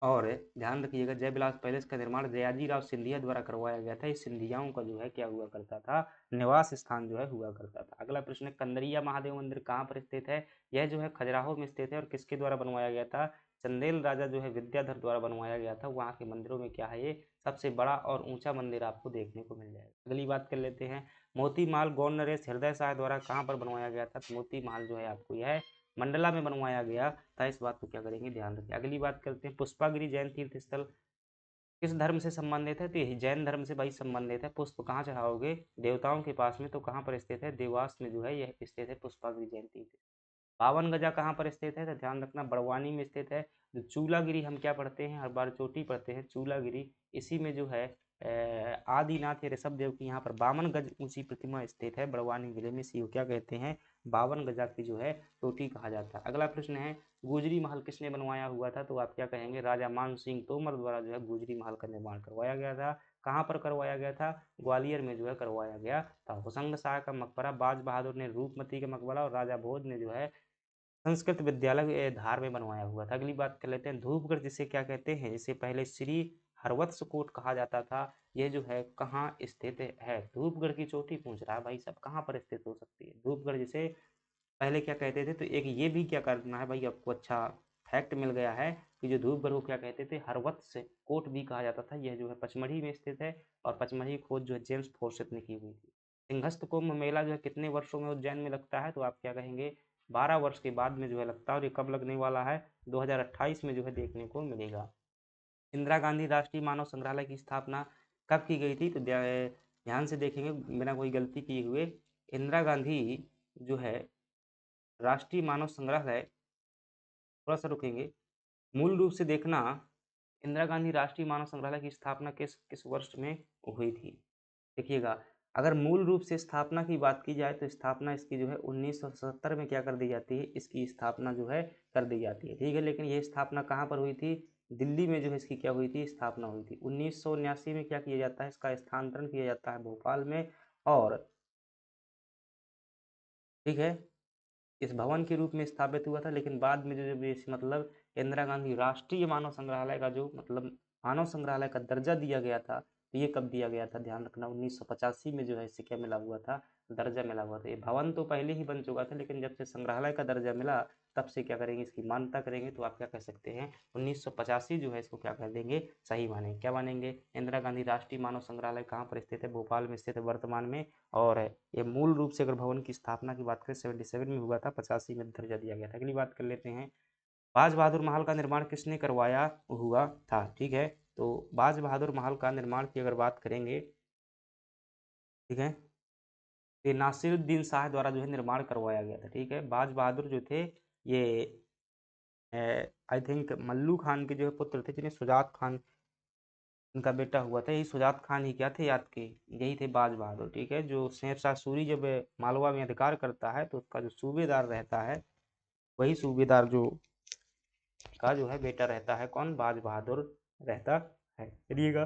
और ध्यान रखिएगा, जयविलास पैलेस का निर्माण दयाजीराव सिंधिया द्वारा करवाया गया था। इस सिंधियाओं का जो है क्या हुआ करता था? निवास स्थान जो है हुआ करता था। अगला प्रश्न है, कंदरिया महादेव मंदिर कहाँ पर स्थित है? यह जो है खजुराहो में स्थित है, और किसके द्वारा बनवाया गया था? चंदेल राजा जो है विद्याधर द्वारा बनवाया गया था। वहाँ के मंदिरों में क्या है? ये सबसे बड़ा और ऊंचा मंदिर आपको देखने को मिल जाएगा। अगली बात कर लेते हैं, मोती महल गौड़ नरेश हृदय शाह द्वारा कहाँ पर बनवाया गया था? तो मोती महल जो है आपको यह मंडला में बनवाया गया था। इस बात को क्या करेंगे? ध्यान रखें। अगली बात करते हैं, पुष्पागिरी जैन तीर्थ स्थल किस धर्म से संबंधित है? तो यही जैन धर्म से भाई संबंधित है। पुष्प कहाँ चढ़ाओगे? देवताओं के पास में। तो कहाँ पर स्थित है? देवास में जो है यह स्थित है पुष्पागिरी जैन तीर्थ। पावन गजा कहाँ पर स्थित है? तो ध्यान रखना, बड़वानी में स्थित है। जो चूलागिरी हम क्या पढ़ते हैं? हर बार चोटी पढ़ते हैं, चूलागिरी। इसी में जो है आदिनाथ या ऋषभ देव की यहाँ पर 52 गज ऊंची प्रतिमा स्थित है बड़वानी जिले में। इसी को क्या कहते हैं? 52 गजा की जो है चोटी कहा जाता है। अगला प्रश्न है, गुजरी महल किसने बनवाया हुआ था? तो आप क्या कहेंगे? राजा मान सिंह तोमर द्वारा जो है गुजरी महल का निर्माण करवाया गया था। कहाँ पर करवाया गया था? ग्वालियर में जो है करवाया गया था। होशंग शाह का मकबरा, बाज बहादुर ने रूपमती का मकबरा, और राजा भोज ने जो है संस्कृत विद्यालय धार में बनवाया हुआ था। अगली बात कर लेते हैं, धूपगढ़ जिसे क्या कहते हैं? इसे पहले श्री हरवत्स कोट कहा जाता था। यह जो है कहाँ स्थित है? धूपगढ़ की चोटी पूछ रहा है भाई साहब, कहाँ पर स्थित हो सकती है धूपगढ़ जिसे पहले क्या कहते थे? तो एक ये भी क्या करना है भाई आपको, अच्छा फैक्ट मिल गया है कि जो धूपगढ़ को क्या कहते थे? हरवत्स कोट भी कहा जाता था। यह जो है पचमढ़ी में स्थित है, और पचमढ़ी खोज जो है जेम्स फॉरेस्ट ने की हुई थी। सिंहस्थ कुंभ मेला जो है कितने वर्षों में उज्जैन में लगता है? तो आप क्या कहेंगे? 12 वर्ष के बाद में जो है लगता है। और ये कब लगने वाला है? 2028 में जो है देखने को मिलेगा। इंदिरा गांधी राष्ट्रीय मानव संग्रहालय की स्थापना कब की गई थी? तो ध्यान से देखेंगे बिना कोई गलती किए हुए। इंदिरा गांधी जो है राष्ट्रीय मानव संग्रहालय, थोड़ा सा रुकेंगे, मूल रूप से देखना, इंदिरा गांधी राष्ट्रीय मानव संग्रहालय की स्थापना किस किस वर्ष में हुई थी? देखिएगा, अगर मूल रूप से स्थापना की बात की जाए तो स्थापना इसकी जो है 1977 में क्या कर दी जाती है, इसकी स्थापना जो है कर दी जाती है, ठीक है। लेकिन ये स्थापना कहाँ पर हुई थी, दिल्ली में जो है इसकी क्या हुई थी, स्थापना हुई थी। 1979 में क्या किया जाता है, इसका स्थानांतरण किया जाता है भोपाल में, और ठीक है इस भवन के रूप में स्थापित हुआ था। लेकिन बाद में जो जब ये मतलब इंदिरा गांधी राष्ट्रीय मानव संग्रहालय का जो मतलब मानव संग्रहालय का दर्जा दिया गया था, तो ये कब दिया गया था, ध्यान रखना 1985 में जो है इसे क्या मिला हुआ था, दर्जा मिला हुआ था। ये भवन तो पहले ही बन चुका था, लेकिन जब से संग्रहालय का दर्जा मिला तब से क्या करेंगे, इसकी मान्यता करेंगे। तो आप क्या कह सकते हैं 1985 जो है इसको क्या कर देंगे, सही मानेंगे। क्या मानेंगे, इंदिरा गांधी राष्ट्रीय मानव संग्रहालय कहाँ पर स्थित है, भोपाल में स्थित है वर्तमान में। और ये मूल रूप से अगर भवन की स्थापना की बात करें 77 में हुआ था, 85 में दर्जा दिया गया था। अगली बात कर लेते हैं, बाज बहादुर महल का निर्माण किसने करवाया हुआ था, ठीक है। तो बाज बहादुर महल का निर्माण की अगर बात करेंगे, ठीक है, ये नासिरुद्दीन शाह द्वारा जो है निर्माण करवाया गया था, ठीक है। बाज बहादुर जो थे ये आई थिंक मल्लू खान के जो है पुत्र थे, जिन्हें शुजात खान उनका बेटा हुआ था। यही शुजात खान ही क्या थे, याद के यही थे बाज बहादुर, ठीक है। जो शेरशाह सूरी जब मालवा में अधिकार करता है तो उसका जो सूबेदार रहता है, वही सूबेदार जो का जो है बेटा रहता है, कौन, बाज बहादुर रहता है। चलिएगा,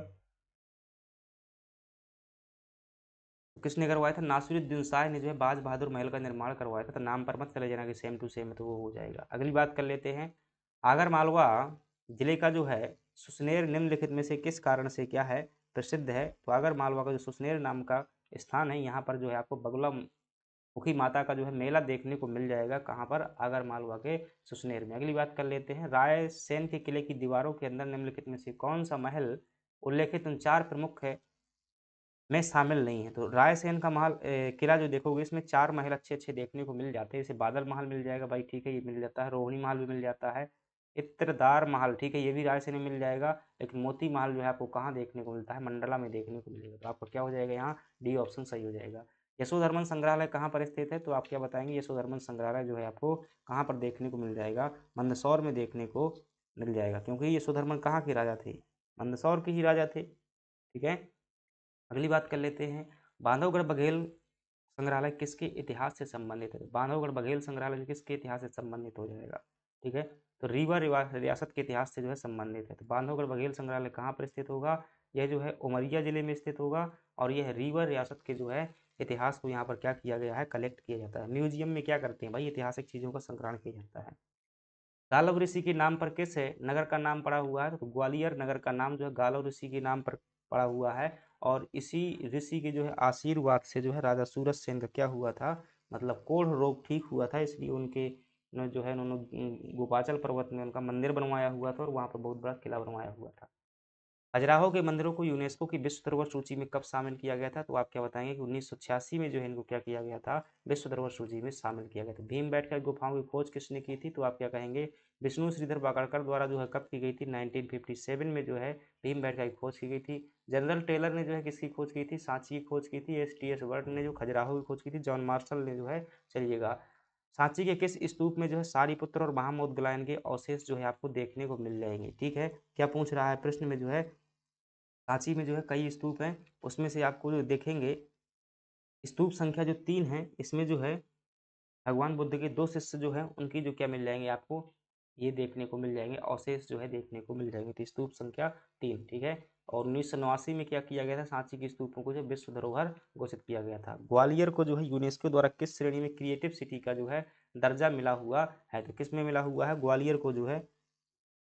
तो किसने करवाया था, नासिरुद्दीन शाह ने जो है बाज बहादुर महल का निर्माण करवाया था। तो नाम पर मत चले जाना कि सेम टू सेम है, तो वो हो जाएगा। अगली बात कर लेते हैं, आगर मालवा जिले का जो है सुसनेर निम्नलिखित में से किस कारण से क्या है, प्रसिद्ध है। तो आगर मालवा का जो सुसनेर नाम का स्थान है, यहाँ पर जो है आपको बगुला मुखी माता का जो है मेला देखने को मिल जाएगा। कहाँ पर, आगर मालवा के सुसनेर में। अगली बात कर लेते हैं, रायसेन के किले की दीवारों के अंदर निम्नलिखित में से कौन सा महल उल्लेखित उन 4 प्रमुख है में शामिल नहीं है। तो रायसेन का महल किला जो देखोगे, इसमें 4 महल अच्छे अच्छे देखने को मिल जाते हैं। जैसे बादल महल मिल जाएगा भाई, ठीक है, ये मिल जाता है। रोहिणी महल भी मिल जाता है। इत्रदार महल, ठीक है, ये भी रायसेन में मिल जाएगा। लेकिन मोती महल जो है आपको कहाँ देखने को मिलता है, मंडला में देखने को मिलेगा। तो आपका क्या हो जाएगा, यहाँ डी ऑप्शन सही हो जाएगा। यशोधर्मन संग्रहालय कहाँ पर स्थित है, तो आप क्या बताएंगे, यशोधर्मन संग्रहालय जो है आपको कहाँ पर देखने को मिल जाएगा, मंदसौर में देखने को मिल जाएगा। क्योंकि यशोधर्मन कहाँ के राजा थे, मंदसौर के ही राजा थे, ठीक है। अगली बात कर लेते हैं, बांधवगढ़ बघेल संग्रहालय किसके इतिहास से संबंधित है। बांधवगढ़ बघेल संग्रहालय किसके इतिहास से संबंधित हो जाएगा, ठीक है। तो रीवा रियासत के इतिहास से जो है संबंधित है। तो बांधवगढ़ बघेल संग्रहालय कहाँ पर स्थित होगा, यह जो है उमरिया जिले में स्थित होगा। और यह रीवा रियासत के जो है इतिहास को यहाँ पर क्या किया गया है, कलेक्ट किया जाता है। म्यूजियम में क्या करते हैं भाई, ऐतिहासिक चीज़ों का संग्रहण किया जाता है। गालव ऋषि के नाम पर किस है नगर का नाम पड़ा हुआ है, तो ग्वालियर नगर का नाम जो है गालव ऋषि के नाम पर पड़ा हुआ है। और इसी ऋषि के जो है आशीर्वाद से जो है राजा सूरज सेन का क्या हुआ था, मतलब कोढ़ रोग ठीक हुआ था। इसलिए उनके जो है उन्होंने गोपाचल पर्वत में उनका मंदिर बनवाया हुआ था, और वहाँ पर बहुत बड़ा किला बनवाया हुआ था। खजुराहो के मंदिरों को यूनेस्को की विश्व धरोहर सूची में कब शामिल किया गया था, तो आप क्या बताएंगे कि 1986 में जो है इनको क्या किया गया था, विश्व धरोहर सूची में शामिल किया गया था। भीमबेटका गुफाओं की खोज किसने की थी, तो आप क्या कहेंगे, विष्णु श्रीधर वाकड़कर द्वारा जो है कब की गई थी, 1957 में जो है भीमबेटका की खोज की गई थी। जनरल टेलर ने जो है किसकी खोज की थी, सांची की खोज की थी। एस वर्ट ने जो खजुराहो की खोज की थी। जॉन मार्शल ने जो है, चलिएगा, सांची के किस स्तूप में जो है सारीपुत्र और महामोदगलायन के अवशेष जो है आपको देखने को मिल जाएंगे, ठीक है। क्या पूछ रहा है प्रश्न में, जो है सांची में जो है कई स्तूप हैं, उसमें से आपको जो देखेंगे स्तूप संख्या जो 3 है, इसमें जो है भगवान बुद्ध के 2 शिष्य जो हैं उनकी जो क्या मिल जाएंगे आपको, ये देखने को मिल जाएंगे, अवशेष जो है देखने को मिल जाएंगे। तो स्तूप संख्या 3, ठीक है। और 1989 में क्या किया गया था, सांची के स्तूपों को जो विश्व धरोहर घोषित किया गया था। ग्वालियर को जो है यूनेस्को द्वारा किस श्रेणी में क्रिएटिव सिटी का जो है दर्जा मिला हुआ है, तो किस में मिला हुआ है, ग्वालियर को जो है,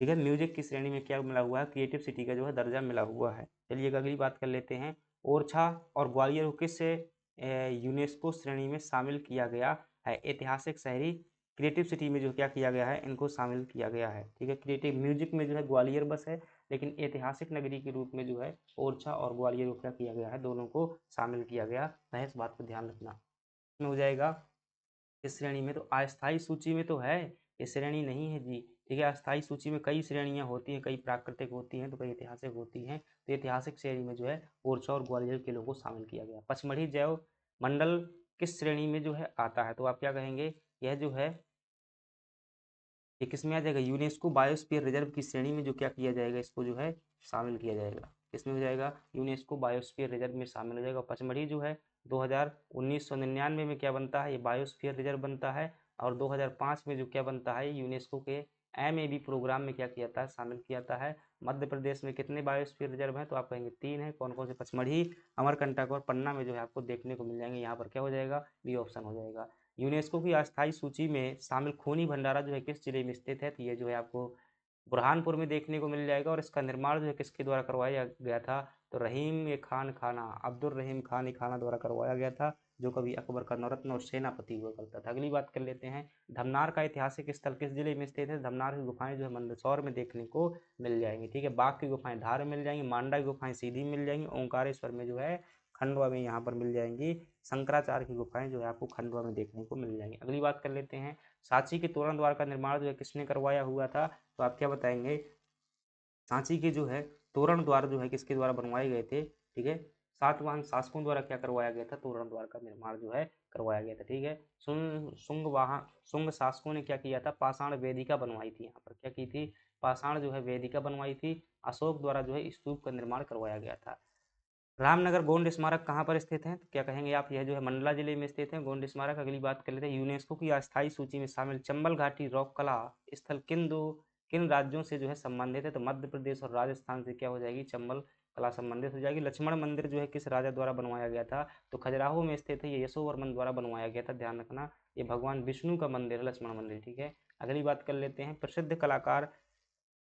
ठीक है, म्यूजिक की श्रेणी में क्या मिला हुआ है, क्रिएटिव सिटी का जो है दर्जा मिला हुआ है। चलिए अगली बात कर लेते हैं, ओरछा और ग्वालियर को किस यूनेस्को श्रेणी में शामिल किया गया है, ऐतिहासिक शहरी क्रिएटिव सिटी में जो क्या किया गया है, इनको शामिल किया गया है, ठीक है। क्रिएटिव म्यूजिक में जो है ग्वालियर बस है, लेकिन ऐतिहासिक नगरी के रूप में जो है ओरछा और ग्वालियर को क्या किया गया है, दोनों को शामिल किया गया है। इस बात को ध्यान रखना में हो जाएगा इस श्रेणी में। तो अस्थायी सूची में तो है, ये श्रेणी नहीं है जी, ठीक है। अस्थायी सूची में कई श्रेणियां होती हैं, कई प्राकृतिक होती हैं तो कई ऐतिहासिक होती हैं। तो ऐतिहासिक श्रेणी में जो है ओरछा और ग्वालियर के लोगों को शामिल किया गया। पचमढ़ी जैव मंडल किस श्रेणी में जो है आता है, तो आप क्या कहेंगे, यह जो है ये किस में आ जाएगा, यूनेस्को बायोस्फीयर रिजर्व की श्रेणी में जो क्या किया जाएगा, इसको जो है शामिल किया जाएगा। किसमें हो जाएगा, यूनेस्को बायोस्फीयर रिजर्व में शामिल हो जाएगा। पचमढ़ी जो है 1999 में क्या बनता है, ये बायोस्फीयर रिजर्व बनता है, और 2005 में जो क्या बनता है, यूनेस्को के MAB प्रोग्राम में क्या किया था, शामिल किया जाता है। मध्य प्रदेश में कितने बायोस्फीयर रिजर्व हैं, तो आप कहेंगे 3 है। कौन कौन से, पचमढ़ी, अमरकंटक और पन्ना में जो है आपको देखने को मिल जाएंगे। यहाँ पर क्या हो जाएगा, बी ऑप्शन हो जाएगा। यूनेस्को की अस्थायी सूची में शामिल खूनी भंडारा जो है किस जिले में स्थित है, तो ये जो है आपको बुरहानपुर में देखने को मिल जाएगा। और इसका निर्माण जो है किसके द्वारा करवाया गया था, तो रहीम खान खाना, अब्दुल रहीम खान ई खाना द्वारा करवाया गया था, जो कभी अकबर का नौरत्न और सेनापति हुआ करता था। अगली बात कर लेते हैं, धमनार का ऐतिहासिक स्थल किस जिले में स्थित है। धमनार की गुफाएं जो है मंदसौर में देखने को मिल जाएंगी, ठीक है। बाघ की गुफाएं धार में मिल जाएंगी, मांडा की गुफाएं सीधी मिल जाएंगी, ओंकारेश्वर में जो है खंडवा में यहाँ पर मिल जाएंगी, शंकराचार्य की गुफाएं जो है आपको खंडवा में देखने को मिल जाएंगी। अगली बात कर लेते हैं, सांची के तोरण द्वार का निर्माण जो है किसने करवाया हुआ था, तो आप क्या बताएंगे, सांची के जो है तोरण द्वार जो है किसके द्वारा बनवाए गए थे, ठीक है। सातवाहन शासकों द्वारा क्या करवाया गया था, तोरण द्वार का निर्माण जो है करवाया गया था, ठीक है। शुंग शासकों ने क्या किया था, पाषाण वेदिका बनवाई थी। यहाँ पर क्या की थी, पाषाण जो है वेदिका बनवाई थी। अशोक द्वारा जो है स्तूप का निर्माण करवाया गया था। रामनगर गोंड स्मारक कहाँ पर स्थित है, तो क्या कहेंगे आप, यह जो है मंडला जिले में स्थित है गोंड स्मारक। अगली बात कर लेते हैं, यूनेस्को की अस्थायी सूची में शामिल चंबल घाटी रॉक कला स्थल किन राज्यों से जो है संबंधित है, तो मध्य प्रदेश और राजस्थान से क्या हो जाएगी, चंबल कला संबंधित हो जाएगी। लक्ष्मण मंदिर जो है किस राजा द्वारा बनवाया गया था, तो खजुराहो में स्थित है, ये यशोवर्मन द्वारा बनवाया गया था, ध्यान रखना। ये भगवान विष्णु का मंदिर है, लक्ष्मण मंदिर, ठीक है। अगली बात कर लेते हैं, प्रसिद्ध कलाकार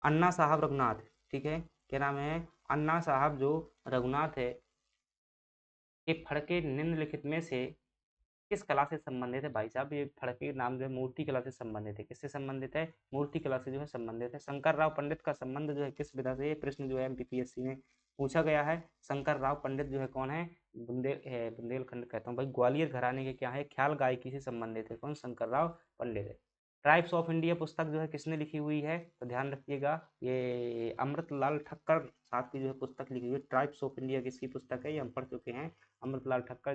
अन्ना साहब रघुनाथ, ठीक है, क्या नाम है, अन्ना साहब जो रघुनाथ है, ये फड़के निम्नलिखित में से किस कला से संबंधित है। भाई साहब, ये फड़के नाम जो है मूर्ति कला से संबंधित है। किससे संबंधित है, मूर्ति कला से जो है संबंधित है। शंकर राव पंडित का संबंध जो है किस विधा से, ये प्रश्न जो है MPPSC में पूछा गया है। शंकर राव पंडित जो है कौन है, बुंदेलखंड कहता हूँ भाई, ग्वालियर घराने के क्या है, ख्याल गायकी से संबंधित है। कौन, शंकर राव पंडित है। ट्राइब्स ऑफ इंडिया पुस्तक जो है किसने लिखी हुई है, तो ध्यान रखिएगा, ये अमृतलाल ठक्कर साहब की जो है पुस्तक लिखी हुई है। ट्राइब्स ऑफ इंडिया किसकी पुस्तक है, ये हम पढ़ चुके हैं, अमृतलाल ठक्कर,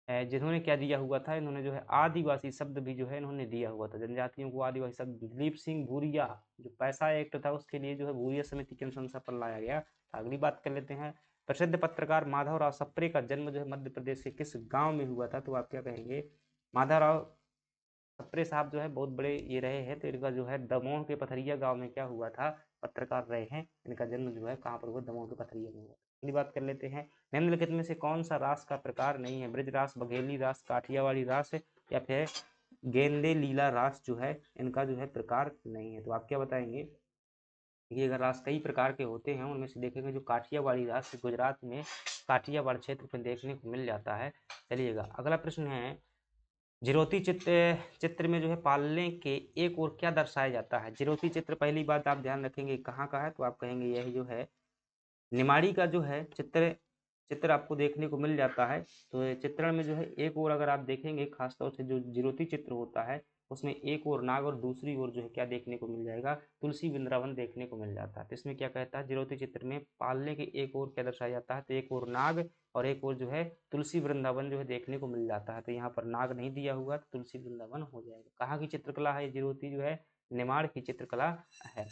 जिन्होंने क्या दिया हुआ था, इन्होंने जो है आदिवासी शब्द भी जो है इन्होंने दिया हुआ था, जनजातियों को आदिवासी शब्द। दिलीप सिंह भूरिया, जो पैसा एक्ट था उसके लिए जो है भूरिया समिति की अनुशंसा पर लाया गया था। अगली बात कर लेते हैं, प्रसिद्ध पत्रकार माधवराव सप्रे का जन्म जो है मध्य प्रदेश के किस गांव में हुआ था, तो आप क्या कहेंगे, माधवराव सप्रे साहब जो है बहुत बड़े ये रहे हैं, तो इनका जो है दमोह के पथरिया गांव में क्या हुआ था, पत्रकार रहे हैं। इनका जन्म जो है कहाँ पर हुआ, दमोह के पथरिया में हुआ। अगली बात कर लेते हैं, निम्नलिखित में से कौन सा रास का प्रकार नहीं है, ब्रज रास, बघेली रास, काठियावाड़ी रास, या फिर गेंदे लीला रास जो है इनका जो है प्रकार नहीं है, तो आप क्या बताएंगे। ये अगर रास कई प्रकार के होते हैं, उनमें से देखेंगे जो काठियावाड़ी रास गुजरात में काठियावाड़ क्षेत्र में देखने को मिल जाता है। चलिएगा, अगला प्रश्न है, जिरोती चित्र में जो है पालने के एक और क्या दर्शाया जाता है। जिरोती चित्र, पहली बात आप ध्यान रखेंगे कहाँ का है, तो आप कहेंगे यह जो है निमाड़ी का जो है चित्र चित्र आपको देखने को मिल जाता है। तो ये चित्रण में जो है एक और अगर आप देखेंगे, खासतौर से जो जिरोती चित्र होता है उसमें एक और नाग और दूसरी ओर जो है क्या देखने को मिल जाएगा, तुलसी वृंदावन देखने को मिल जाता है। तो इसमें क्या कहता है, जिरोती चित्र में पालने के एक और क्या दर्शाया जाता है, तो एक और नाग और एक और जो है तुलसी वृंदावन जो है देखने को मिल जाता है। तो यहाँ पर नाग नहीं दिया हुआ, तो तुलसी वृंदावन हो जाएगा। कहाँ की चित्रकला है, जिरोती जो है निमाड़ की चित्रकला है।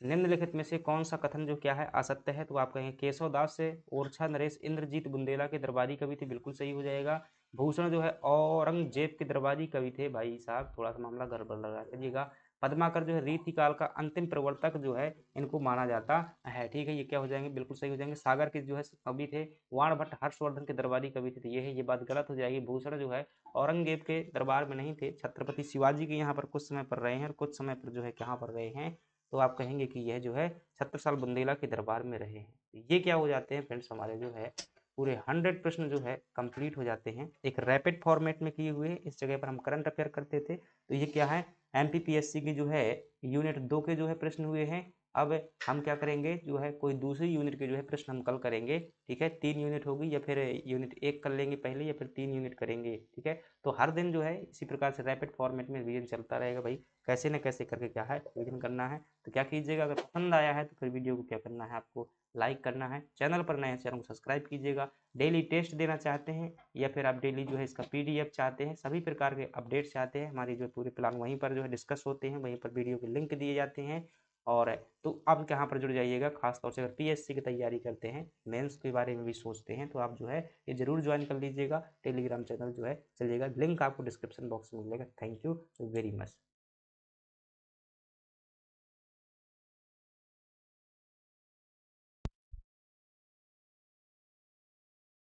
निम्नलिखित में से कौन सा कथन जो क्या है असत्य है, तो आप कहेंगे केशव दास से ओरछा नरेश इंद्रजीत बुंदेला के दरबारी कवि थे, बिल्कुल सही हो जाएगा। भूषण जो है औरंगजेब के दरबारी कवि थे, भाई साहब थोड़ा सा मामला गड़बड़ लगा लीजिएगा। पद्माकर जो है रीतिकाल का अंतिम प्रवर्तक जो है इनको माना जाता है, ठीक है, ये क्या हो जाएंगे, बिल्कुल सही हो जाएंगे। सागर के जो है कवि थे वाण भट्ट हर्षवर्धन के दरबारी कवि थे, ये है, ये बात गलत हो जाएगी। भूषण जो है औरंगजेब के दरबार में नहीं थे, छत्रपति शिवाजी के यहाँ पर कुछ समय पर रहे हैं और कुछ समय पर जो है कहाँ पर रहे हैं, तो आप कहेंगे कि यह जो है 70 साल बुंदेला के दरबार में रहे हैं। ये क्या हो जाते हैं फ्रेंड्स, हमारे जो है पूरे 100 प्रश्न जो है कंप्लीट हो जाते हैं, एक रैपिड फॉर्मेट में किए हुए। इस जगह पर हम करंट अफेयर करते थे, तो ये क्या है, MPPSC की जो है यूनिट 2 के जो है प्रश्न हुए हैं। अब हम क्या करेंगे, जो है कोई दूसरी यूनिट के जो है प्रश्न हम कल करेंगे, ठीक है। 3 यूनिट होगी, या फिर यूनिट 1 कर लेंगे पहले, या फिर 3 यूनिट करेंगे, ठीक है। तो हर दिन जो है इसी प्रकार से रैपिड फॉर्मेट में रिवीजन चलता रहेगा भाई, कैसे न कैसे करके क्या है रिवीजन करना है। तो क्या कीजिएगा, अगर पसंद आया है तो फिर वीडियो को क्या करना है, आपको लाइक करना है, चैनल पर नए हैं चैनल को सब्सक्राइब कीजिएगा। डेली टेस्ट देना चाहते हैं, या फिर आप डेली जो है इसका PDF चाहते हैं, सभी प्रकार के अपडेट्स चाहते हैं, हमारी जो पूरे प्लान वहीं पर जो है डिस्कस होते हैं, वहीं पर वीडियो के लिंक दिए जाते हैं। और तो आप यहाँ पर जुड़ जाइएगा, खास तौर से अगर पीएससी की तैयारी करते हैं, मेंस के बारे में भी सोचते हैं, तो आप जो है ये ज़रूर ज्वाइन कर लीजिएगा। टेलीग्राम चैनल जो है चलिएगा, लिंक आपको डिस्क्रिप्शन बॉक्स में मिलेगा। Thank you very much.